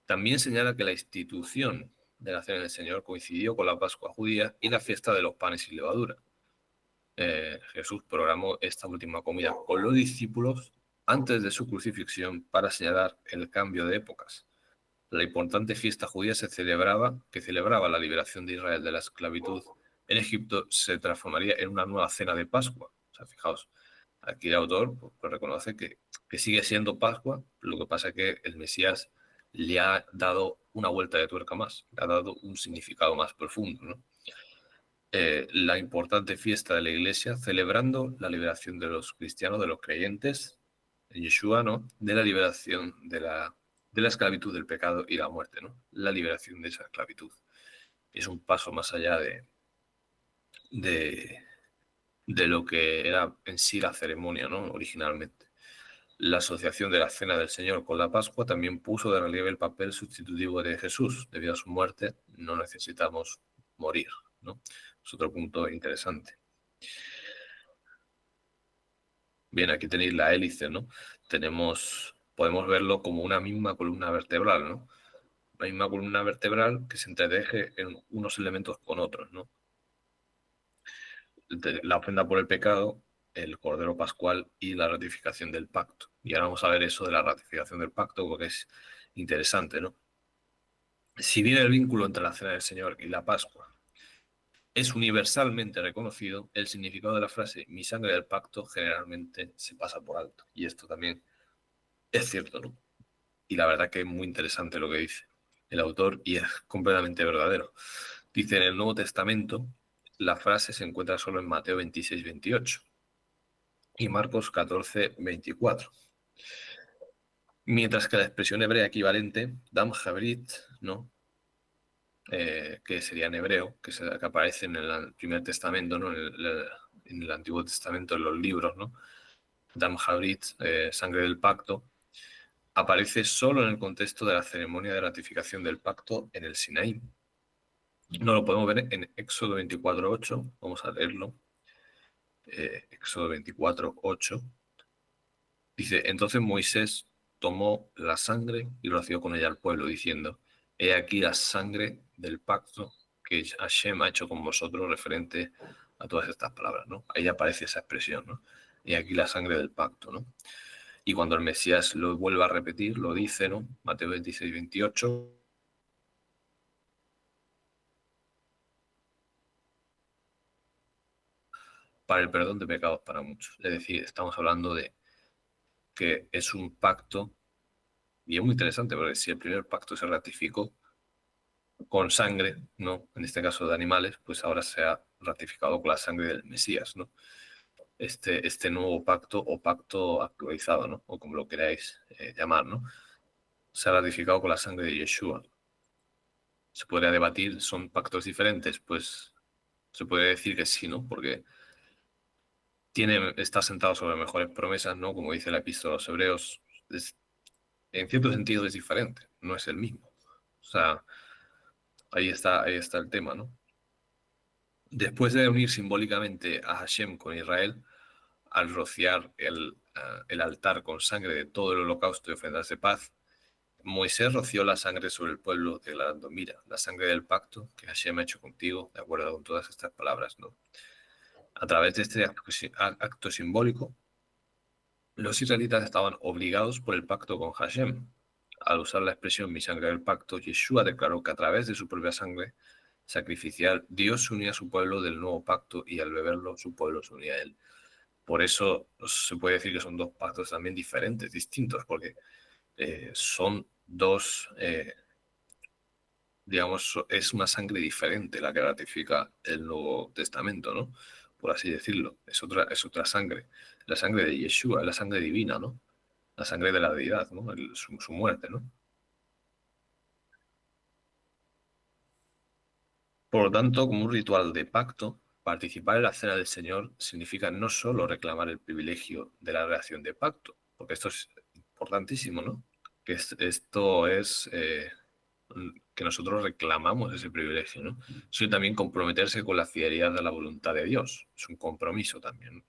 también señala que la institución de la Cena del Señor coincidió con la Pascua judía y la fiesta de los panes sin levadura. Jesús programó esta última comida con los discípulos antes de su crucifixión para señalar el cambio de épocas. La importante fiesta judía que celebraba la liberación de Israel de la esclavitud en Egipto, se transformaría en una nueva cena de Pascua. O sea, fijaos, aquí el autor pues, reconoce que sigue siendo Pascua, lo que pasa es que el Mesías le ha dado una vuelta de tuerca más, le ha dado un significado más profundo, ¿no? La importante fiesta de la Iglesia celebrando la liberación de los cristianos, de los creyentes en Yeshua, ¿no? De la liberación de la esclavitud del pecado y la muerte, ¿no? La liberación de esa esclavitud. Es un paso más allá de, de lo que era en sí la ceremonia, ¿no? Originalmente. La asociación de la Cena del Señor con la Pascua también puso de relieve el papel sustitutivo de Jesús. Debido a su muerte, no necesitamos morir, ¿no? Es otro punto interesante. Bien, aquí tenéis la hélice, ¿no? Podemos verlo como una misma columna vertebral, ¿no? Una misma columna vertebral que se entreteje en unos elementos con otros, ¿no? La ofrenda por el pecado, el Cordero Pascual y la ratificación del pacto. Y ahora vamos a ver eso de la ratificación del pacto porque es interesante, ¿no? Si bien el vínculo entre la Cena del Señor y la Pascua es universalmente reconocido, el significado de la frase mi sangre del pacto generalmente se pasa por alto. Y esto también es cierto, ¿no? Y la verdad que es muy interesante lo que dice el autor y es completamente verdadero. Dice en el Nuevo Testamento, la frase se encuentra solo en Mateo 26-28. y Marcos 14:24. Mientras que la expresión hebrea equivalente, Dam Javrit, ¿no? Que sería en hebreo, que aparece en el Primer Testamento, ¿no? En el Antiguo Testamento, en los libros, ¿no? Dam Javrit, sangre del pacto, aparece solo en el contexto de la ceremonia de ratificación del pacto en el Sinaí. No lo podemos ver en Éxodo 24:8, vamos a leerlo. Éxodo 24:8. Dice, entonces Moisés tomó la sangre y roció con ella al pueblo, diciendo, he aquí la sangre del pacto que Hashem ha hecho con vosotros, referente a todas estas palabras, ¿no? Ahí aparece esa expresión, ¿no? He aquí la sangre del pacto, ¿no? Y cuando el Mesías lo vuelve a repetir, lo dice, ¿no? Mateo 26:28, para el perdón de pecados para muchos. Es decir, estamos hablando de que es un pacto, y es muy interesante, porque si el primer pacto se ratificó con sangre, ¿no? En este caso de animales, pues ahora se ha ratificado con la sangre del Mesías, ¿no? Este nuevo pacto o pacto actualizado, ¿no? O como lo queráis llamar, ¿no? Se ha ratificado con la sangre de Yeshua. Se podría debatir, ¿son pactos diferentes? Pues se podría decir que sí, ¿no? Porque está sentado sobre mejores promesas, ¿no? Como dice la epístola a los Hebreos, en cierto sentido es diferente, no es el mismo. O sea, ahí está el tema, ¿no? Después de unir simbólicamente a Hashem con Israel, al rociar el altar con sangre de todo el holocausto y ofrendas de paz, Moisés roció la sangre sobre el pueblo, declarando, mira, la sangre del pacto que Hashem ha hecho contigo, de acuerdo con todas estas palabras, ¿no? A través de este acto simbólico, los israelitas estaban obligados por el pacto con Hashem. Al usar la expresión mi sangre del pacto, Yeshua declaró que a través de su propia sangre sacrificial, Dios se unía a su pueblo del nuevo pacto y al beberlo, su pueblo se unía a él. Por eso se puede decir que son dos pactos también diferentes, distintos, porque son dos, digamos, es una sangre diferente la que ratifica el Nuevo Testamento, ¿no? Por así decirlo. Es otra sangre. La sangre de Yeshua, la sangre divina, ¿no? La sangre de la deidad, ¿no? Su muerte, ¿no? Por lo tanto, como un ritual de pacto, participar en la cena del Señor significa no solo reclamar el privilegio de la relación de pacto, porque esto es importantísimo, ¿no? Que esto es que nosotros reclamamos ese privilegio, ¿no? Sino también comprometerse con la fidelidad de la voluntad de Dios. Es un compromiso también, ¿no?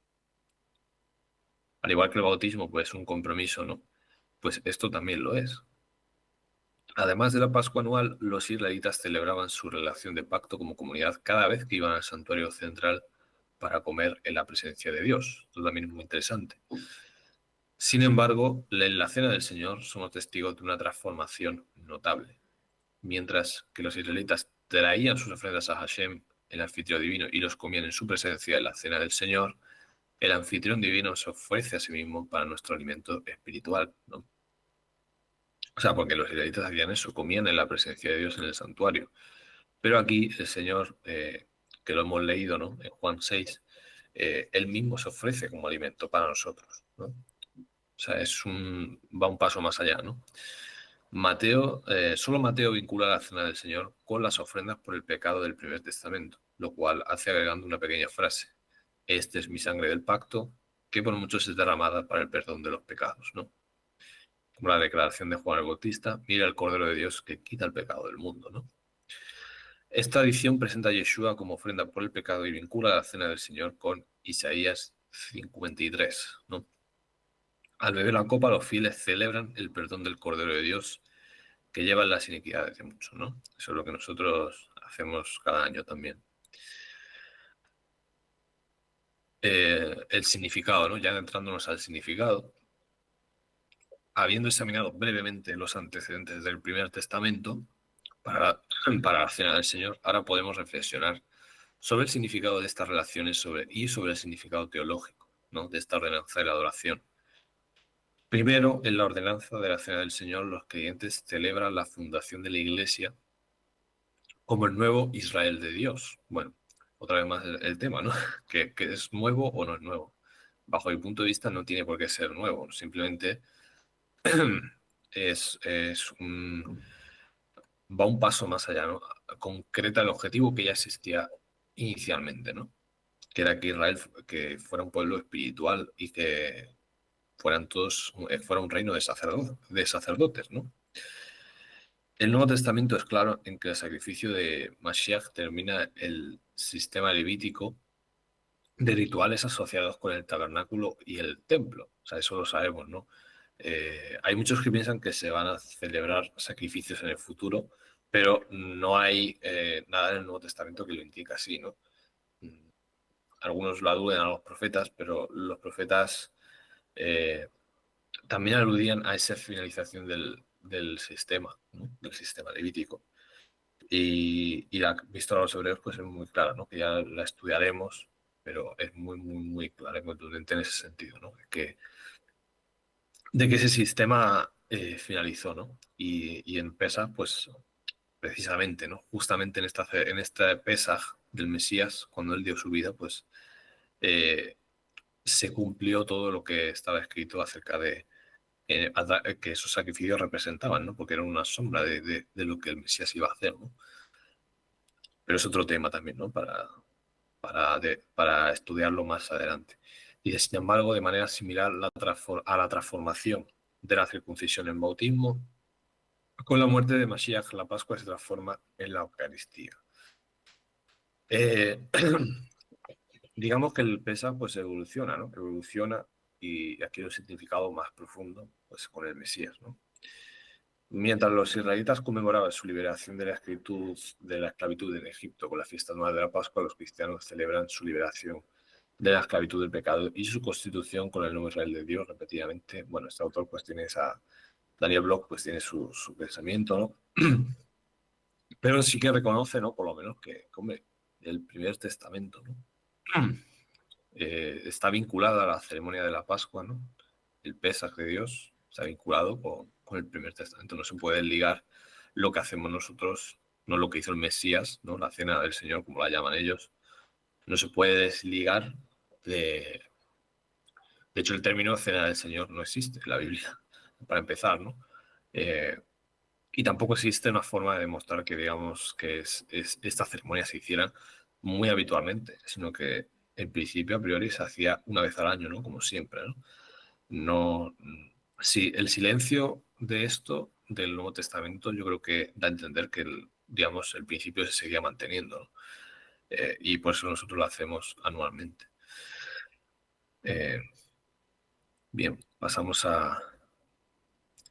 Al igual que el bautismo, pues es un compromiso, ¿no? Pues esto también lo es. Además de la Pascua anual, los israelitas celebraban su relación de pacto como comunidad cada vez que iban al santuario central para comer en la presencia de Dios. Esto también es muy interesante. Sin embargo, en la cena del Señor somos testigos de una transformación notable. Mientras que los israelitas traían sus ofrendas a Hashem, el anfitrión divino, y los comían en su presencia en la cena del Señor, el anfitrión divino se ofrece a sí mismo para nuestro alimento espiritual, ¿no? O sea, porque los israelitas hacían eso, comían en la presencia de Dios en el santuario. Pero aquí el Señor, que lo hemos leído, ¿no? En Juan 6, él mismo se ofrece como alimento para nosotros, ¿no? O sea, va un paso más allá, ¿no? Solo Mateo vincula la cena del Señor con las ofrendas por el pecado del primer testamento, lo cual hace agregando una pequeña frase. Este es mi sangre del pacto, que por muchos es derramada para el perdón de los pecados, ¿no? Como la declaración de Juan el Bautista, mira el Cordero de Dios que quita el pecado del mundo, ¿no? Esta edición presenta a Yeshua como ofrenda por el pecado y vincula la cena del Señor con Isaías 53, ¿no? Al beber la copa, los fieles celebran el perdón del Cordero de Dios que llevan las iniquidades de muchos, ¿no? Eso es lo que nosotros hacemos cada año también. El significado, ¿no? Ya entrándonos al significado, habiendo examinado brevemente los antecedentes del Primer Testamento para la Cena del Señor, ahora podemos reflexionar sobre el significado de estas relaciones y sobre el significado teológico, ¿no? De esta ordenanza de la adoración. Primero, en la ordenanza de la Cena del Señor, los creyentes celebran la fundación de la Iglesia como el nuevo Israel de Dios. Bueno, otra vez más el tema, ¿no? ¿Que es nuevo o no es nuevo? bajo mi punto de vista, no tiene por qué ser nuevo. Simplemente va un paso más allá, ¿no? Concreta el objetivo que ya existía inicialmente, ¿no? Que era que Israel que fuera un pueblo espiritual y que fuera un reino de sacerdotes, ¿no? El Nuevo Testamento es claro en que el sacrificio de Mashiach termina el sistema levítico de rituales asociados con el tabernáculo y el templo. O sea, eso lo sabemos, ¿no? Hay muchos que piensan que se van a celebrar sacrificios en el futuro, pero no hay nada en el Nuevo Testamento que lo indique así, ¿no? Algunos lo aluden a los profetas, pero los profetas también aludían a esa finalización del sistema, ¿no? Del sistema levítico. Y la epístola a los hebreos pues es muy clara, ¿no? Que ya la estudiaremos, pero es muy clara y contundente en ese sentido, ¿no? De que ese sistema finalizó, ¿no? Y en Pesaj, pues precisamente, ¿no? Justamente en esta Pesaj del Mesías, cuando él dio su vida, pues eh, se cumplió todo lo que estaba escrito acerca de que esos sacrificios representaban, ¿no? Porque eran una sombra de lo que el Mesías iba a hacer, ¿no? Pero es otro tema también, ¿no? Para estudiarlo más adelante. Y sin embargo, de manera similar a la transformación de la circuncisión en bautismo, con la muerte de Mashiach, la Pascua se transforma en la Eucaristía. Eh, digamos que el Pesaj pues evoluciona, ¿no? Evoluciona y adquiere un significado más profundo pues, con el Mesías, ¿no? Mientras los israelitas conmemoraban su liberación de la esclavitud en Egipto con la fiesta anual de la Pascua, los cristianos celebran su liberación de la esclavitud del pecado y su constitución con el nuevo Israel de Dios repetidamente. Bueno, este autor pues tiene Daniel Bloch pues tiene su pensamiento, ¿no? Pero sí que reconoce, ¿no? Por lo menos que, hombre, el primer testamento, ¿no? Está vinculada a la ceremonia de la Pascua, ¿no? El Pesaj de Dios está vinculado con el primer testamento. No se puede ligar lo que hacemos nosotros, no lo que hizo el Mesías, ¿no? La cena del Señor, como la llaman ellos. No se puede desligar de... De hecho, el término cena del Señor no existe en la Biblia, para empezar, ¿no? Eh, y tampoco existe una forma de demostrar que, digamos, que esta ceremonia se hiciera muy habitualmente, sino que en principio, a priori, se hacía una vez al año, ¿no? Como siempre, ¿no? No, sí, el silencio de esto, del Nuevo Testamento, yo creo que da a entender que, digamos, el principio se seguía manteniendo, ¿no? Y por eso nosotros lo hacemos anualmente. Bien, pasamos a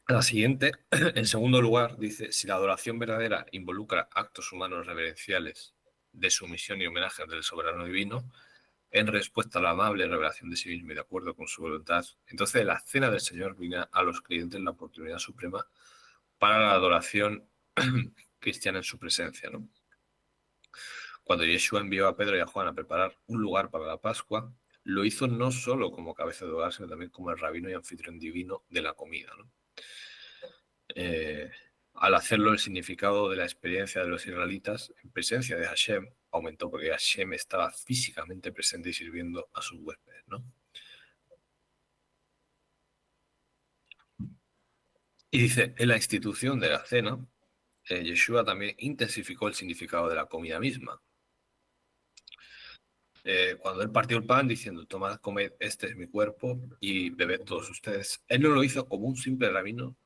la siguiente. En segundo lugar, dice, si la adoración verdadera involucra actos humanos reverenciales de sumisión y homenaje del soberano divino, en respuesta a la amable revelación de sí mismo y de acuerdo con su voluntad, entonces la cena del Señor brinda a los creyentes la oportunidad suprema para la adoración cristiana en su presencia, ¿no? Cuando Yeshua envió a Pedro y a Juan a preparar un lugar para la Pascua, lo hizo no solo como cabeza de hogar, sino también como el rabino y anfitrión divino de la comida, ¿no? Al hacerlo, el significado de la experiencia de los israelitas en presencia de Hashem aumentó porque Hashem estaba físicamente presente y sirviendo a sus huéspedes, ¿no? Y dice, en la institución de la cena, Yeshua también intensificó el significado de la comida misma. Cuando él partió el pan diciendo, tomad, comed, este es mi cuerpo y bebed todos ustedes. Él no lo hizo como un simple rabino,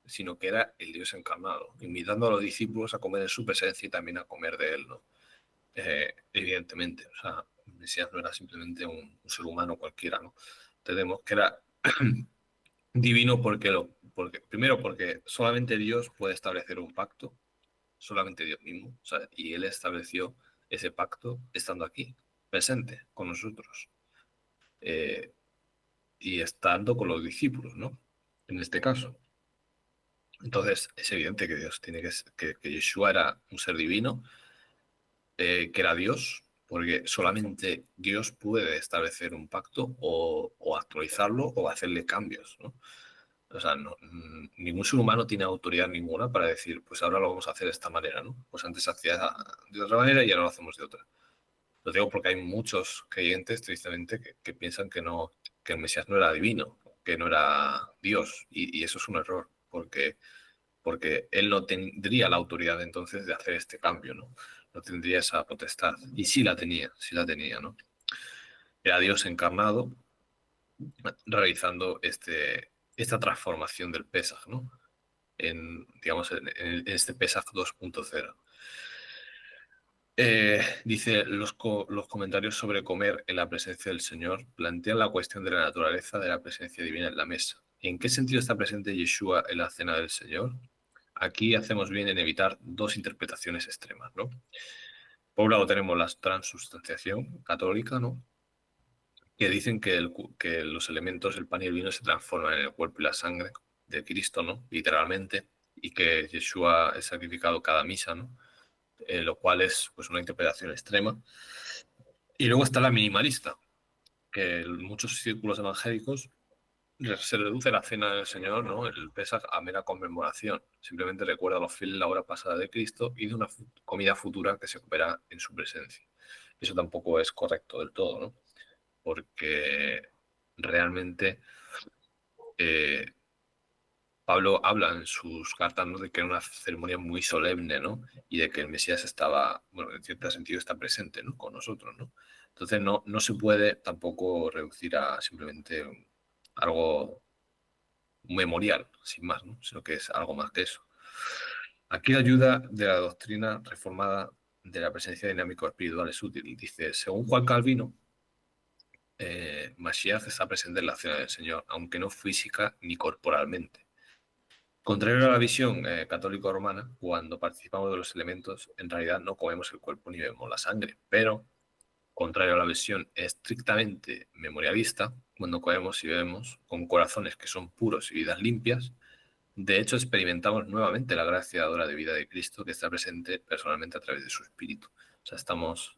sino que era el Dios encarnado, invitando a los discípulos a comer en su presencia y también a comer de él, ¿no? Evidentemente, o sea, Mesías no era simplemente un ser humano cualquiera, ¿no? Tenemos que era divino primero porque solamente Dios puede establecer un pacto, solamente Dios mismo, o sea, y él estableció ese pacto estando aquí, presente con nosotros, eh, y estando con los discípulos, ¿no? En este caso. Entonces, es evidente que Dios tiene que Yeshua era un ser divino, que era Dios, porque solamente Dios puede establecer un pacto o actualizarlo o hacerle cambios, ¿no? O sea, ningún ser humano tiene autoridad ninguna para decir, pues ahora lo vamos a hacer de esta manera, ¿no? Pues antes se hacía de otra manera y ahora lo hacemos de otra. Lo digo porque hay muchos creyentes, tristemente, que piensan que no, que el Mesías no era divino, que no era Dios, y eso es un error, porque él no tendría la autoridad entonces de hacer este cambio, ¿no? No tendría esa potestad, y sí la tenía, ¿no? Era Dios encarnado realizando esta transformación del Pesaj, ¿no? Digamos, en este Pesaj 2.0. Dice, los comentarios sobre comer en la presencia del Señor plantean la cuestión de la naturaleza de la presencia divina en la mesa. ¿En qué sentido está presente Yeshua en la cena del Señor? Aquí hacemos bien en evitar dos interpretaciones extremas, ¿no? Por un lado tenemos la transubstanciación católica, ¿no? Que dicen que los elementos, el pan y el vino, se transforman en el cuerpo y la sangre de Cristo, ¿no? Literalmente, y que Yeshua es sacrificado cada misa, ¿no? Lo cual es pues una interpretación extrema. Y luego está la minimalista, que en muchos círculos evangélicos se reduce la cena del Señor, ¿no? El Pesaj, a mera conmemoración. Simplemente recuerda a los fieles la hora pasada de Cristo y de una comida futura que se comerá en su presencia. Eso tampoco es correcto del todo, ¿no? Porque realmente eh, Pablo habla en sus cartas, ¿no? De que era una ceremonia muy solemne, ¿no? Y de que el Mesías estaba, bueno, en cierto sentido está presente, ¿no? Con nosotros, ¿no? Entonces no se puede tampoco reducir a simplemente algo memorial, sin más, ¿no? Sino que es algo más que eso. Aquí la ayuda de la doctrina reformada de la presencia dinámico-espiritual es útil. Dice, según Juan Calvino, Mashiach está presente en la cena del Señor, aunque no física ni corporalmente. Contrario a la visión católico-romana, cuando participamos de los elementos, en realidad no comemos el cuerpo ni bebemos la sangre, pero, contrario a la visión estrictamente memorialista, cuando comemos y bebemos con corazones que son puros y vidas limpias, de hecho experimentamos nuevamente la gracia dadora de vida de Cristo que está presente personalmente a través de su Espíritu. O sea, estamos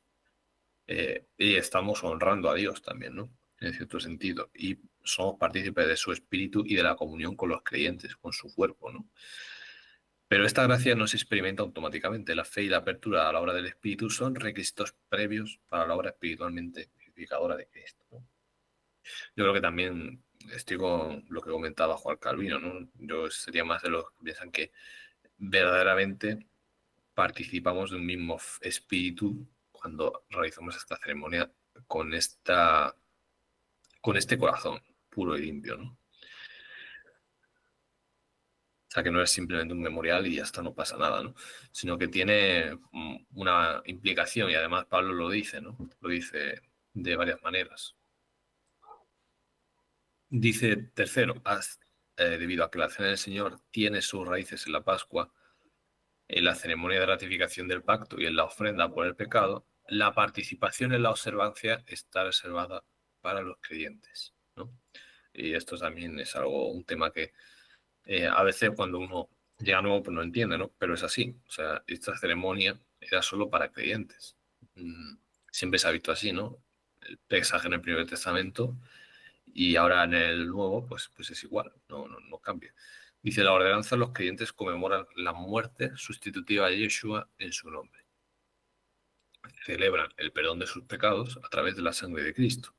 honrando a Dios también, ¿no? En cierto sentido. Y somos partícipes de su Espíritu y de la comunión con los creyentes, con su cuerpo, ¿no? Pero esta gracia no se experimenta automáticamente. La fe y la apertura a la obra del Espíritu son requisitos previos para la obra espiritualmente vivificadora de Cristo, ¿no? Yo creo que también estoy con lo que comentaba Juan Calvino, ¿no? Yo sería más de los que piensan que verdaderamente participamos de un mismo espíritu cuando realizamos esta ceremonia con, con este corazón puro y limpio, ¿no? O sea, que no es simplemente un memorial y ya está, no pasa nada, ¿no? Sino que tiene una implicación y además Pablo lo dice, ¿no? Lo dice de varias maneras. Dice tercero, debido a que la cena del Señor tiene sus raíces en la Pascua, en la ceremonia de ratificación del pacto y en la ofrenda por el pecado, la participación en la observancia está reservada para los creyentes, ¿no? Y esto también es un tema que a veces cuando uno llega nuevo pues no entiende, ¿no? Pero es así. O sea, esta ceremonia era solo para creyentes. Mm, Siempre se ha visto así, ¿no? El pesaje en el Primer Testamento y ahora en el Nuevo, pues es igual, no cambia. Dice, la ordenanza, los creyentes conmemoran la muerte sustitutiva de Yeshua en su nombre. Celebran el perdón de sus pecados a través de la sangre de Cristo.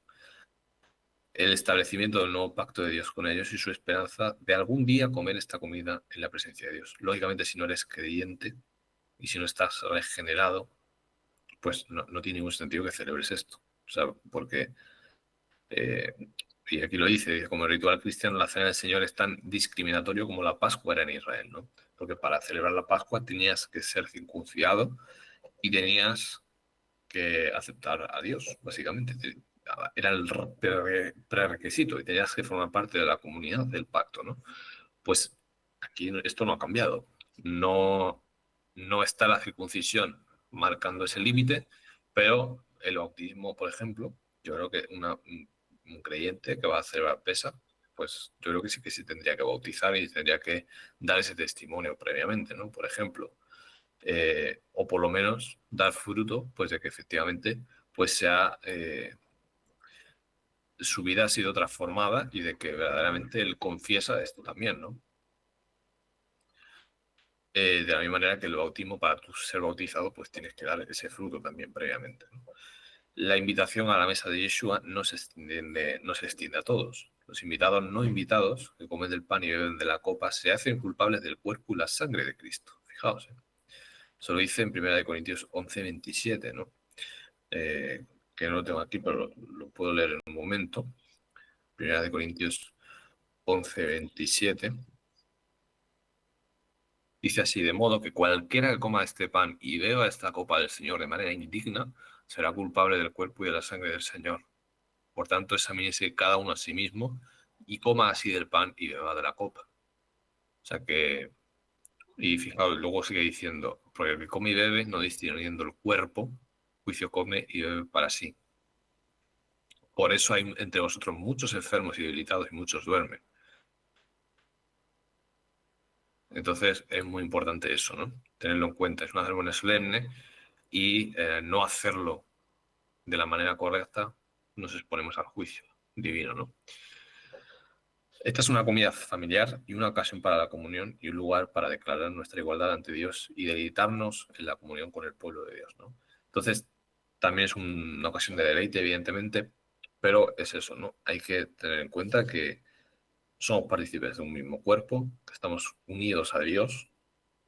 El establecimiento del nuevo pacto de Dios con ellos y su esperanza de algún día comer esta comida en la presencia de Dios. Lógicamente, si no eres creyente y si no estás regenerado, pues no tiene ningún sentido que celebres esto. O sea, porque, eh, y aquí lo dice, como el ritual cristiano, la cena del Señor es tan discriminatorio como la Pascua era en Israel, ¿no? Porque para celebrar la Pascua tenías que ser circuncidado y tenías que aceptar a Dios, básicamente. Era el prerequisito y tenías que formar parte de la comunidad del pacto, ¿no? Pues aquí esto no ha cambiado. No, no está la circuncisión marcando ese límite, pero el bautismo, por ejemplo, yo creo que un creyente que va a celebrar pesa, pues yo creo que sí tendría que bautizar y tendría que dar ese testimonio previamente, ¿no? Por ejemplo, o por lo menos dar fruto, pues de que efectivamente pues su vida ha sido transformada y de que verdaderamente él confiesa esto también, ¿no? De la misma manera que el bautismo, para tú ser bautizado, pues tienes que dar ese fruto también previamente, ¿no? la invitación a la mesa de Yeshua no se extiende a todos. Los invitados no invitados que comen del pan y beben de la copa se hacen culpables del cuerpo y la sangre de Cristo. Fijaos, eso lo dice en 1 Corintios 11:27, ¿no? Que no lo tengo aquí, pero lo puedo leer en un momento. 1 Corintios 11:27. Dice así: de modo que cualquiera que coma este pan y beba esta copa del Señor de manera indigna, será culpable del cuerpo y de la sangre del Señor. Por tanto, examínese cada uno a sí mismo y coma así del pan y beba de la copa. O sea que, y fijaos, luego sigue diciendo, porque el que come y bebe, no distinguiendo el cuerpo, juicio come y bebe para sí. Por eso hay entre vosotros muchos enfermos y debilitados y muchos duermen. Entonces es muy importante eso, ¿no? Tenerlo en cuenta. Es una ceremonia solemne y no hacerlo de la manera correcta nos exponemos al juicio divino, ¿no? Esta es una comida familiar y una ocasión para la comunión y un lugar para declarar nuestra igualdad ante Dios y deleitarnos en la comunión con el pueblo de Dios, ¿no? Entonces, también es una ocasión de deleite, evidentemente, pero es eso, ¿no? Hay que tener en cuenta que somos partícipes de un mismo cuerpo, que estamos unidos a Dios,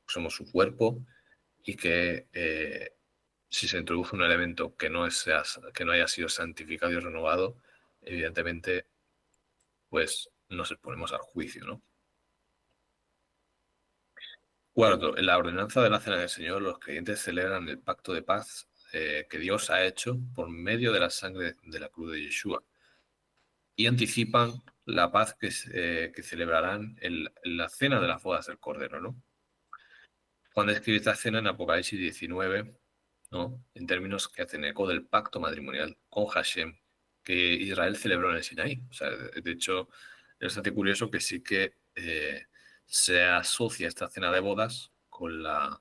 somos su cuerpo y que si se introduce un elemento que no haya sido santificado y renovado, evidentemente, pues nos exponemos al juicio, ¿no? Cuarto, en la ordenanza de la Cena del Señor, los creyentes celebran el pacto de paz que Dios ha hecho por medio de la sangre de la cruz de Yeshua y anticipan la paz que celebrarán en la cena de las bodas del Cordero, ¿no? Juan describe esta cena en Apocalipsis 19, ¿no? En términos que hacen eco del pacto matrimonial con Hashem que Israel celebró en el Sinaí. O sea, de hecho, es bastante curioso que sí que se asocia esta cena de bodas con la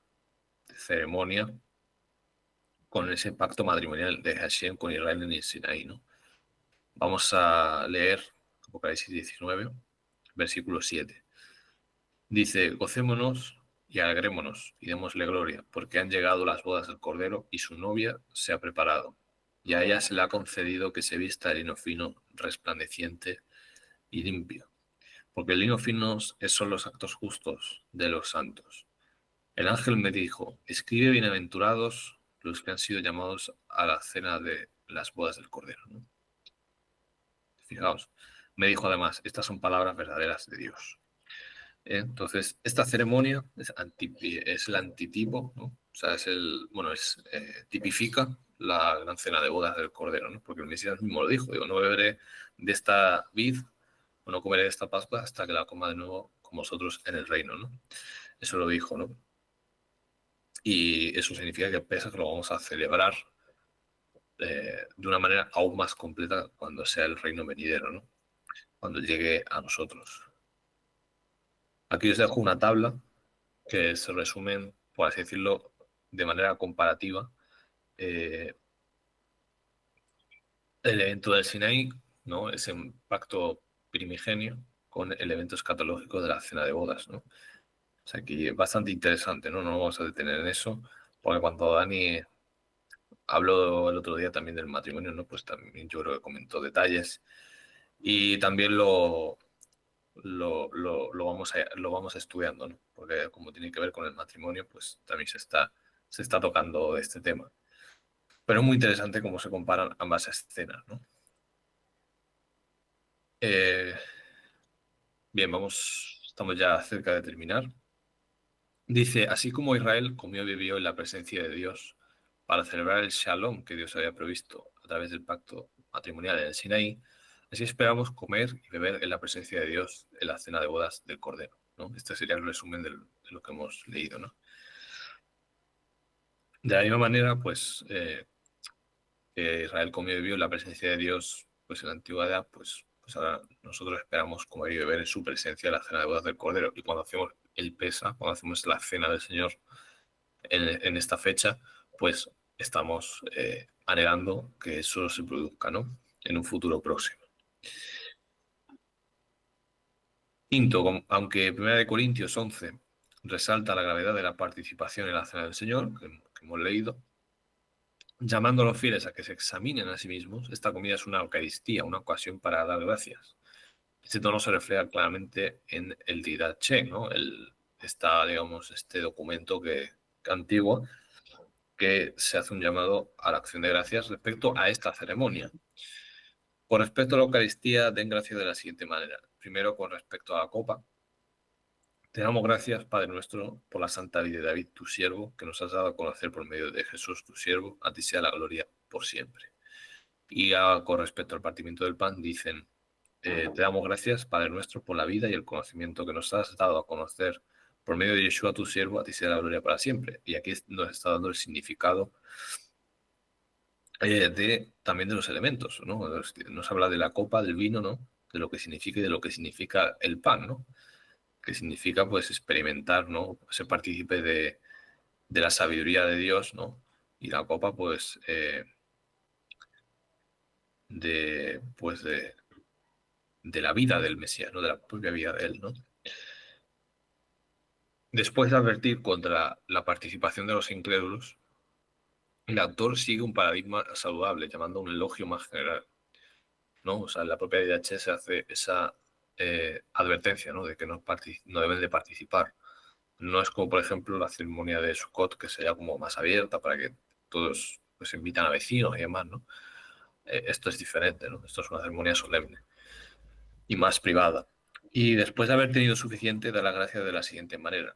ceremonia, con ese pacto matrimonial de Hashem con Israel en el Sinaí, ¿no? Vamos a leer Apocalipsis 19, versículo 7. Dice: gocémonos y alegrémonos y démosle gloria, porque han llegado las bodas del Cordero y su novia se ha preparado. Y a ella se le ha concedido que se vista de lino fino, resplandeciente y limpio, porque el lino fino son los actos justos de los santos. El ángel me dijo: escribe, bienaventurados los que han sido llamados a la cena de las bodas del Cordero, ¿no? Fijaos, me dijo además: estas son palabras verdaderas de Dios. Entonces, esta ceremonia es el antitipo, ¿no? O sea, tipifica la gran cena de bodas del Cordero, ¿no? Porque el Mesías mismo lo dijo: digo, no beberé de esta vid o no comeré de esta Pascua hasta que la coma de nuevo con vosotros en el reino, ¿no? Eso lo dijo, ¿no? Y eso significa que Pesaj lo vamos a celebrar de una manera aún más completa cuando sea el reino venidero, ¿no? Cuando llegue a nosotros. Aquí os dejo una tabla que se resumen, por así decirlo, de manera comparativa, eh, el evento del Sinaí, ¿no? Ese pacto primigenio con el evento escatológico de la cena de bodas, ¿no? O sea, que es bastante interesante, ¿no? No nos vamos a detener en eso, porque cuando Dani habló el otro día también del matrimonio, ¿no? Pues también yo creo que comentó detalles y también lo vamos estudiando, ¿no? Porque como tiene que ver con el matrimonio, pues también se está tocando este tema. Pero es muy interesante cómo se comparan ambas escenas, ¿no? Eh, bien, estamos ya cerca de terminar. Dice: así como Israel comió y bebió en la presencia de Dios para celebrar el Shalom que Dios había provisto a través del pacto matrimonial en el Sinaí, así esperamos comer y beber en la presencia de Dios en la cena de bodas del Cordero, ¿no? Este sería el resumen de lo que hemos leído, ¿no? De la misma manera, pues, que Israel comió y bebió en la presencia de Dios, pues en la antigüedad, pues ahora nosotros esperamos comer y beber en su presencia en la cena de bodas del Cordero. Y cuando hacemos el Pesa, cuando hacemos la cena del Señor en esta fecha, pues estamos anhelando que eso se produzca, ¿no? En un futuro próximo. Quinto, aunque 1 Corintios 11 resalta la gravedad de la participación en la cena del Señor, que hemos leído, llamando a los fieles a que se examinen a sí mismos. Esta comida es una Eucaristía, una ocasión para dar gracias. Este tono se refleja claramente en el Didache, ¿no? Digamos, este documento antiguo que se hace un llamado a la acción de gracias respecto a esta ceremonia. Con respecto a la Eucaristía, den gracias de la siguiente manera. Primero, con respecto a la copa. Te damos gracias, Padre nuestro, por la santa vida de David, tu siervo, que nos has dado a conocer por medio de Jesús, tu siervo. A ti sea la gloria por siempre. Y con respecto al partimiento del pan, dicen, te damos gracias, Padre nuestro, por la vida y el conocimiento que nos has dado a conocer por medio de Yeshua, tu siervo. A ti sea la gloria para siempre. Y aquí nos está dando el significado también de los elementos, ¿no? Nos habla de la copa, del vino, ¿no? De lo que significa y de lo que significa el pan, ¿no? Que significa, pues, experimentar, ¿no? Ser partícipe de la sabiduría de Dios, ¿no? Y la copa, pues, pues de la vida del Mesías, ¿no? De la propia vida de él, ¿no? Después de advertir contra la participación de los incrédulos, el autor sigue un paradigma saludable, llamando a un elogio más general, ¿no? O sea, en la propia DH se hace esa advertencia, ¿no? De que no deben de participar. No es como, por ejemplo, la ceremonia de Sukkot, que sería como más abierta para que todos pues invitan a vecinos y demás, ¿no? Esto es diferente, ¿no? Esto es una ceremonia solemne y más privada. Y después de haber tenido suficiente, da la gracia de la siguiente manera.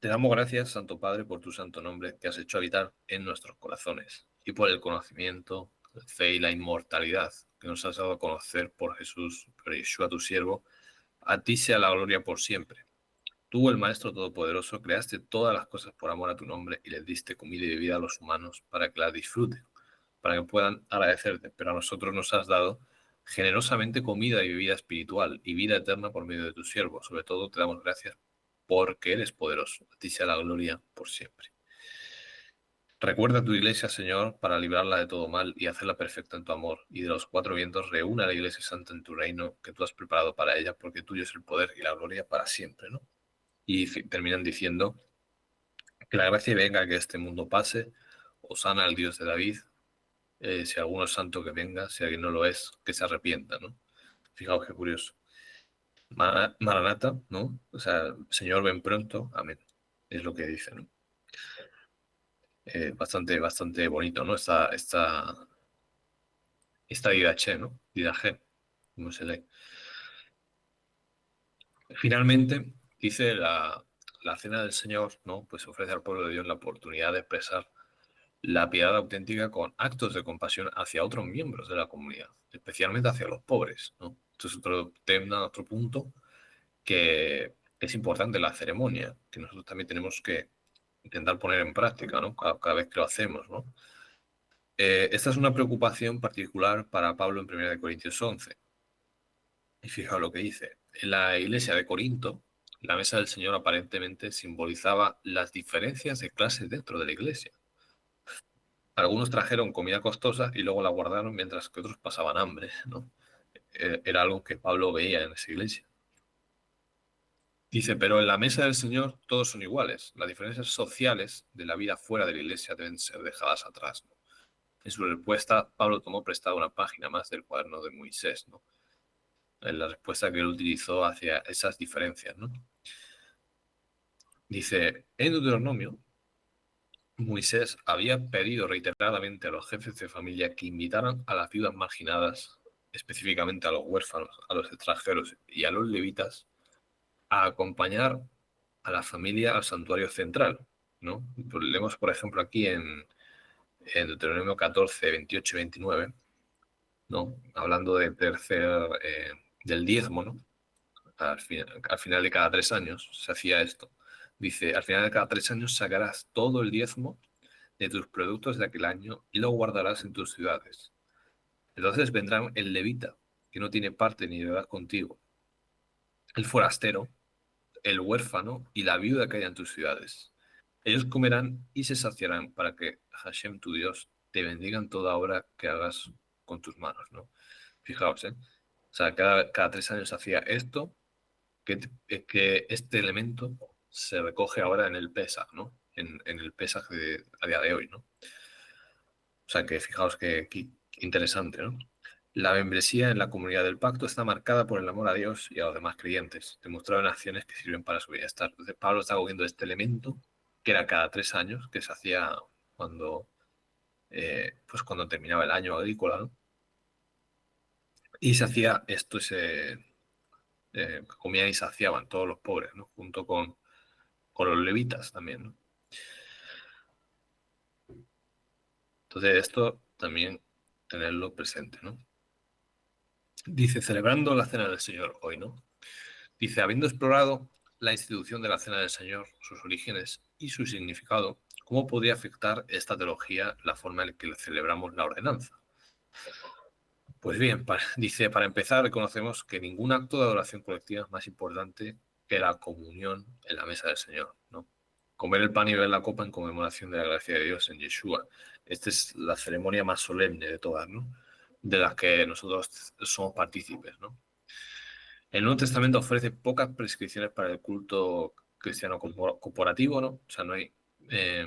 Te damos gracias, Santo Padre, por tu santo nombre que has hecho habitar en nuestros corazones y por el conocimiento, la fe y la inmortalidad que nos has dado a conocer por Jesús, por Yeshua, tu siervo. A ti sea la gloria por siempre. Tú, el Maestro Todopoderoso, creaste todas las cosas por amor a tu nombre y les diste comida y bebida a los humanos para que las disfruten, para que puedan agradecerte. Pero a nosotros nos has dado generosamente comida y bebida espiritual y vida eterna por medio de tu siervo. Sobre todo te damos gracias porque eres poderoso. A ti sea la gloria por siempre. Recuerda tu iglesia, Señor, para librarla de todo mal y hacerla perfecta en tu amor. Y de los cuatro vientos reúna a la iglesia santa en tu reino que tú has preparado para ella, porque tuyo es el poder y la gloria para siempre, ¿no? Y terminan diciendo que la gracia venga, que este mundo pase, hosana al Dios de David, si alguno es santo que venga, si alguien no lo es, que se arrepienta, ¿no? Fijaos qué curioso. Maranata, ¿no? O sea, Señor, ven pronto, amén. Es lo que dice, ¿no? Bastante bonito, ¿no? Esta didache, ¿no? Didache, como se lee. Finalmente, dice la cena del Señor, ¿no? Pues ofrece al pueblo de Dios la oportunidad de expresar la piedad auténtica con actos de compasión hacia otros miembros de la comunidad, especialmente hacia los pobres, ¿no? Esto es otro tema, otro punto que es importante en la ceremonia, que nosotros también tenemos que intentar poner en práctica, ¿no? Cada vez que lo hacemos, ¿no? Esta es una preocupación particular para Pablo en 1 Corintios 11. Y fijaos lo que dice. En la iglesia de Corinto, la mesa del Señor aparentemente simbolizaba las diferencias de clases dentro de la iglesia. Algunos trajeron comida costosa y luego la guardaron mientras que otros pasaban hambre, ¿no? Era algo que Pablo veía en esa iglesia. Dice, pero en la mesa del Señor todos son iguales. Las diferencias sociales de la vida fuera de la iglesia deben ser dejadas atrás, ¿no? En su respuesta, Pablo tomó prestada una página más del cuaderno de Moisés, ¿no? En la respuesta que él utilizó hacia esas diferencias, ¿no? Dice, en Deuteronomio, Moisés había pedido reiteradamente a los jefes de familia que invitaran a las viudas marginadas, específicamente a los huérfanos, a los extranjeros y a los levitas, a acompañar a la familia al santuario central, ¿no? Pues leemos, por ejemplo, aquí en Deuteronomio 14, 28 y 29, ¿no? Hablando del diezmo, ¿no? Al final de cada 3 años se hacía esto. Dice, al final de cada 3 años sacarás todo el diezmo de tus productos de aquel año y lo guardarás en tus ciudades. Entonces vendrán el levita, que no tiene parte ni heredad contigo, el forastero, el huérfano y la viuda que haya en tus ciudades. Ellos comerán y se saciarán para que Hashem, tu Dios, te bendiga en toda obra que hagas con tus manos, ¿no? Fijaos, ¿eh? O sea, cada 3 años hacía esto, que este elemento se recoge ahora en el Pesaj, ¿no? En el Pesaj a día de hoy, ¿no? sea que fijaos qué interesante, ¿no? La membresía en la comunidad del pacto está marcada por el amor a Dios y a los demás creyentes, demostrado en acciones que sirven para su bienestar. Entonces, Pablo está cogiendo este elemento, que era cada 3 años, que se hacía cuando, pues cuando terminaba el año agrícola, ¿no? Y se hacía esto, comían y saciaban todos los pobres, ¿no? Junto con los levitas también, ¿no? Entonces, esto también tenerlo presente, ¿no? Dice, celebrando la Cena del Señor hoy, ¿no? Dice, habiendo explorado la institución de la Cena del Señor, sus orígenes y su significado, ¿cómo podría afectar esta teología la forma en que celebramos la ordenanza? Pues bien, dice, para empezar, reconocemos que ningún acto de adoración colectiva es más importante que la comunión en la mesa del Señor, ¿no? Comer el pan y beber la copa en conmemoración de la gracia de Dios en Yeshua. Esta es la ceremonia más solemne de todas, ¿no? De las que nosotros somos partícipes, ¿no? El Nuevo Testamento ofrece pocas prescripciones para el culto cristiano corporativo, ¿no? O sea, no hay... eh,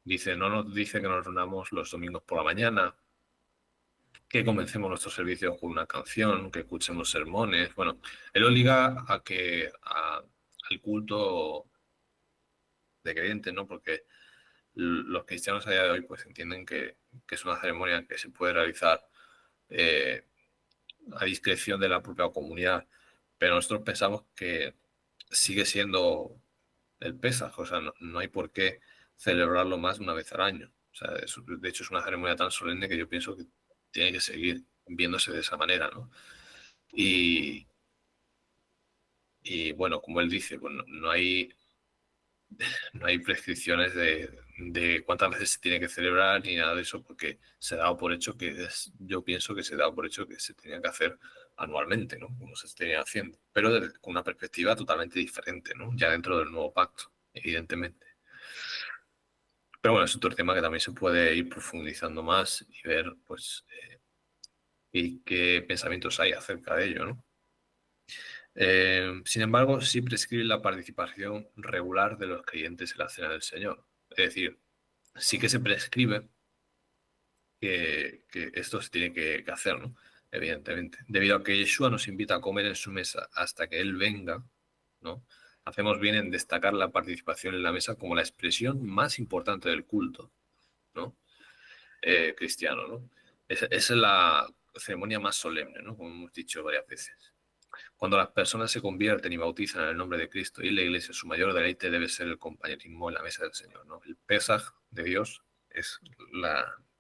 dice, no nos dice que nos reunamos los domingos por la mañana, que comencemos nuestro servicio con una canción, que escuchemos sermones. Bueno, él lo liga al culto de creyentes, ¿no? Porque los cristianos a día de hoy pues entienden que es una ceremonia que se puede realizar eh, a discreción de la propia comunidad, pero nosotros pensamos que sigue siendo el Pesaj, o sea, no hay por qué celebrarlo más de una vez al año. O sea, de hecho es una ceremonia tan solemne que yo pienso que tiene que seguir viéndose de esa manera, ¿no? Y, y bueno, como él dice, pues no hay prescripciones de cuántas veces se tiene que celebrar ni nada de eso, porque se ha dado por hecho yo pienso que se ha dado por hecho que se tenía que hacer anualmente, ¿no? Como se tenía haciendo, pero con una perspectiva totalmente diferente, ¿no? Ya dentro del nuevo pacto, evidentemente. Pero bueno, es otro tema que también se puede ir profundizando más y ver, pues, y qué pensamientos hay acerca de ello, ¿no? Sin embargo, sí prescribe la participación regular de los creyentes en la cena del Señor. Es decir, sí que se prescribe que esto se tiene que hacer, ¿no? Evidentemente. Debido a que Yeshua nos invita a comer en su mesa hasta que Él venga, ¿no? Hacemos bien en destacar la participación en la mesa como la expresión más importante del culto, ¿no? Cristiano, ¿no? Es la ceremonia más solemne, ¿no? Como hemos dicho varias veces. Cuando las personas se convierten y bautizan en el nombre de Cristo y la Iglesia, su mayor deleite debe ser el compañerismo en la mesa del Señor, ¿no? El Pesaj de Dios es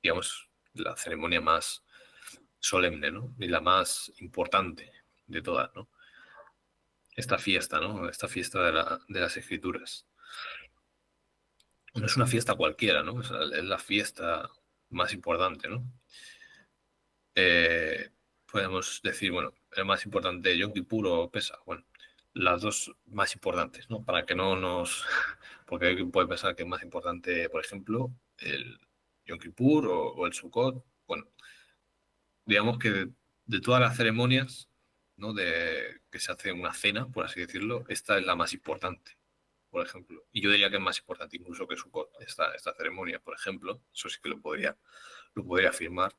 digamos, la ceremonia más solemne, ¿no? Y la más importante de todas, ¿no? Esta fiesta, ¿no? Esta fiesta de las Escrituras. No es una fiesta cualquiera, ¿no? Es la fiesta más importante, ¿no? Eh, Podemos decir, bueno, el más importante, Yom Kippur o Pesach, bueno, las dos más importantes, ¿no? Para que no nos... Porque alguien puede pensar que es más importante, por ejemplo, el Yom Kippur o el Sukkot. Bueno, digamos que de todas las ceremonias, ¿no? Que se hace una cena, por así decirlo, esta es la más importante, por ejemplo. Y yo diría que es más importante incluso que Sukkot, esta ceremonia, por ejemplo. Eso sí que lo podría afirmar.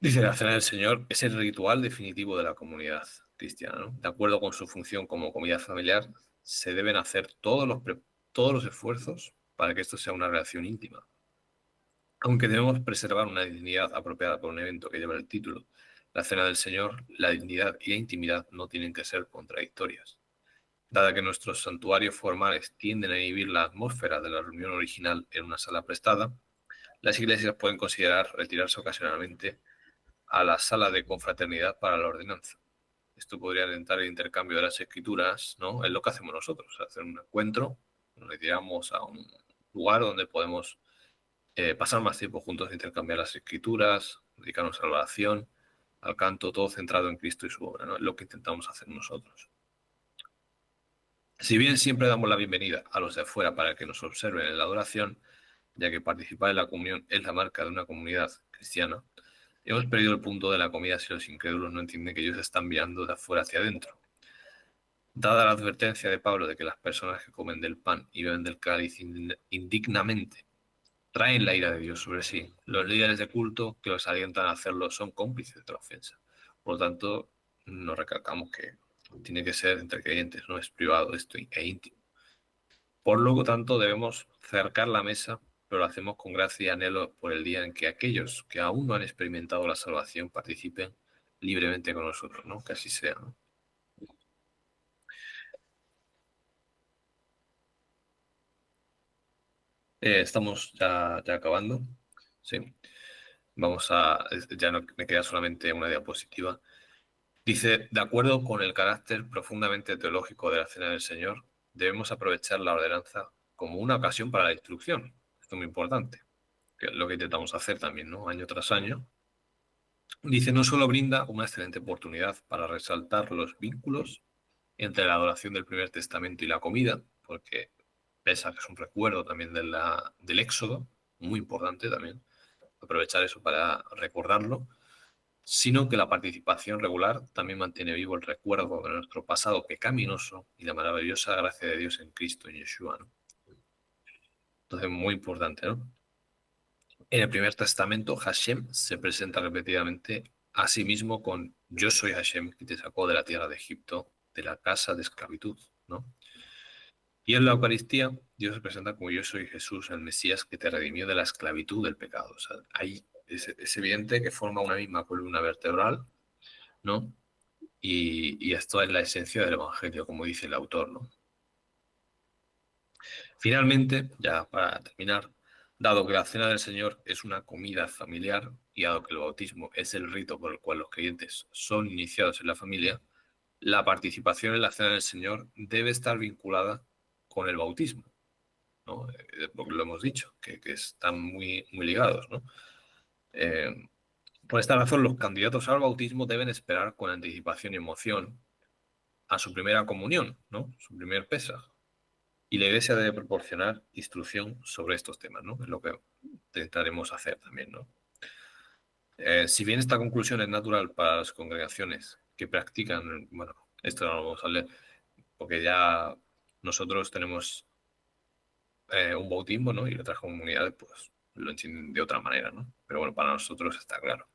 Dice, la cena del Señor es el ritual definitivo de la comunidad cristiana, ¿no? De acuerdo con su función como comida familiar, se deben hacer todos los esfuerzos para que esto sea una relación íntima. Aunque debemos preservar una dignidad apropiada por un evento que lleva el título, la cena del Señor, la dignidad y la intimidad no tienen que ser contradictorias. Dada que nuestros santuarios formales tienden a inhibir la atmósfera de la reunión original en una sala prestada, las iglesias pueden considerar retirarse ocasionalmente a la sala de confraternidad para la ordenanza. Esto podría alentar el intercambio de las escrituras, ¿no? Es lo que hacemos nosotros, hacer un encuentro, nos retiramos a un lugar donde podemos pasar más tiempo juntos, intercambiar las escrituras, dedicarnos a la oración, al canto, todo centrado en Cristo y su obra, ¿no? Es lo que intentamos hacer nosotros. Si bien siempre damos la bienvenida a los de afuera para que nos observen en la adoración, ya que participar en la comunión es la marca de una comunidad cristiana, hemos perdido el punto de la comida si los incrédulos no entienden que ellos están mirando de afuera hacia adentro. Dada la advertencia de Pablo de que las personas que comen del pan y beben del cáliz indignamente traen la ira de Dios sobre sí. Los líderes de culto que los alientan a hacerlo son cómplices de la ofensa. Por lo tanto, nos recalcamos que tiene que ser entre creyentes, no es privado esto e íntimo. Por lo tanto, debemos cercar la mesa, pero lo hacemos con gracia y anhelo por el día en que aquellos que aún no han experimentado la salvación participen libremente con nosotros, ¿no? Que así sea, ¿no? Estamos ya acabando. Sí. Ya no me queda solamente una diapositiva. Dice, de acuerdo con el carácter profundamente teológico de la Cena del Señor, debemos aprovechar la ordenanza como una ocasión para la instrucción. Esto es muy importante, que es lo que intentamos hacer también, ¿no? Año tras año. Dice, no solo brinda una excelente oportunidad para resaltar los vínculos entre la adoración del Primer Testamento y la comida, porque pesa que es un recuerdo también del Éxodo, muy importante también, aprovechar eso para recordarlo, sino que la participación regular también mantiene vivo el recuerdo de nuestro pasado pecaminoso y la maravillosa gracia de Dios en Cristo, en Yeshua, ¿no? Entonces, muy importante, ¿no? En el Primer Testamento, Hashem se presenta repetidamente a sí mismo con Yo soy Hashem, que te sacó de la tierra de Egipto, de la casa de esclavitud, ¿no? Y en la Eucaristía, Dios se presenta como Yo soy Jesús, el Mesías, que te redimió de la esclavitud del pecado. O sea, ahí es evidente que forma una misma columna vertebral, ¿no? Y esto es la esencia del Evangelio, como dice el autor, ¿no? Finalmente, ya para terminar, dado que la Cena del Señor es una comida familiar y dado que el bautismo es el rito por el cual los creyentes son iniciados en la familia, la participación en la Cena del Señor debe estar vinculada con el bautismo, ¿no? Porque lo hemos dicho, que están muy ligados, ¿no? Eh, por esta razón, los candidatos al bautismo deben esperar con anticipación y emoción a su primera comunión, ¿no? Su primer Pesaj. Y la Iglesia debe proporcionar instrucción sobre estos temas, ¿no? Es lo que intentaremos hacer también, ¿no? Si bien esta conclusión es natural para las congregaciones que practican, bueno, esto no lo vamos a leer, porque ya nosotros tenemos un bautismo, ¿no? Y otras comunidades, pues, lo entienden de otra manera, ¿no? Pero bueno, para nosotros está claro.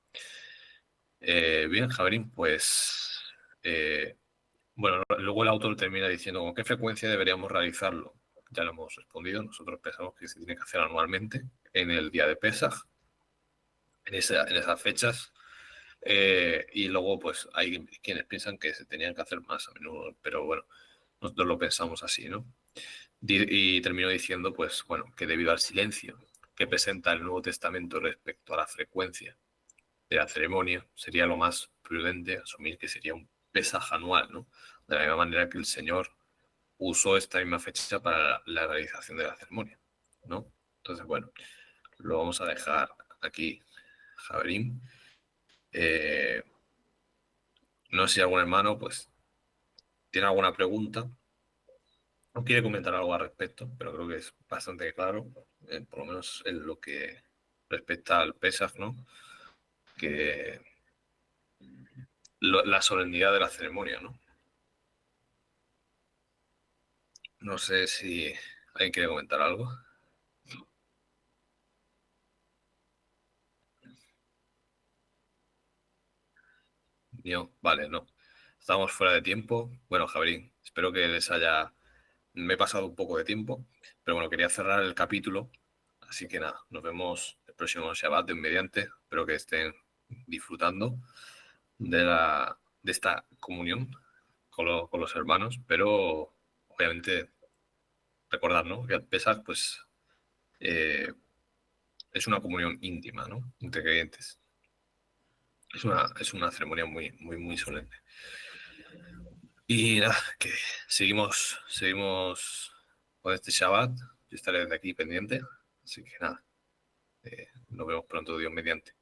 Bien, Javerín, pues, bueno, luego el autor termina diciendo con qué frecuencia deberíamos realizarlo. Ya lo hemos respondido, nosotros pensamos que se tiene que hacer anualmente, en el día de Pesaj, en esas fechas. Y luego, pues, hay quienes piensan que se tenían que hacer más a menudo, pero bueno, nosotros lo pensamos así, ¿no? Y terminó diciendo, pues, bueno, que debido al silencio que presenta el Nuevo Testamento respecto a la frecuencia de la ceremonia, sería lo más prudente asumir que sería un Pesaj anual, ¿no? De la misma manera que el Señor usó esta misma fecha para la realización de la ceremonia, ¿no? Entonces, bueno, lo vamos a dejar aquí, Javerín. Eh, no sé si algún hermano, pues, tiene alguna pregunta o quiere comentar algo al respecto, pero creo que es bastante claro, por lo menos en lo que respecta al Pesaj, ¿no? Que la solemnidad de la ceremonia, ¿no? No sé si alguien quiere comentar algo. Yo, vale, no. Estamos fuera de tiempo. Bueno, Javerín, espero que les haya... Me he pasado un poco de tiempo, pero bueno, quería cerrar el capítulo. Así que nada, nos vemos el próximo Shabbat en mediante. Espero que estén disfrutando de esta comunión con los hermanos, pero obviamente recordar, ¿no? Que al Pesaj, pues, eh, es una comunión íntima, ¿no? Entre creyentes. Es una ceremonia muy solemne. Y nada, que seguimos con este Shabbat. Yo estaré de aquí pendiente. Así que nada, nos vemos pronto, Dios mediante.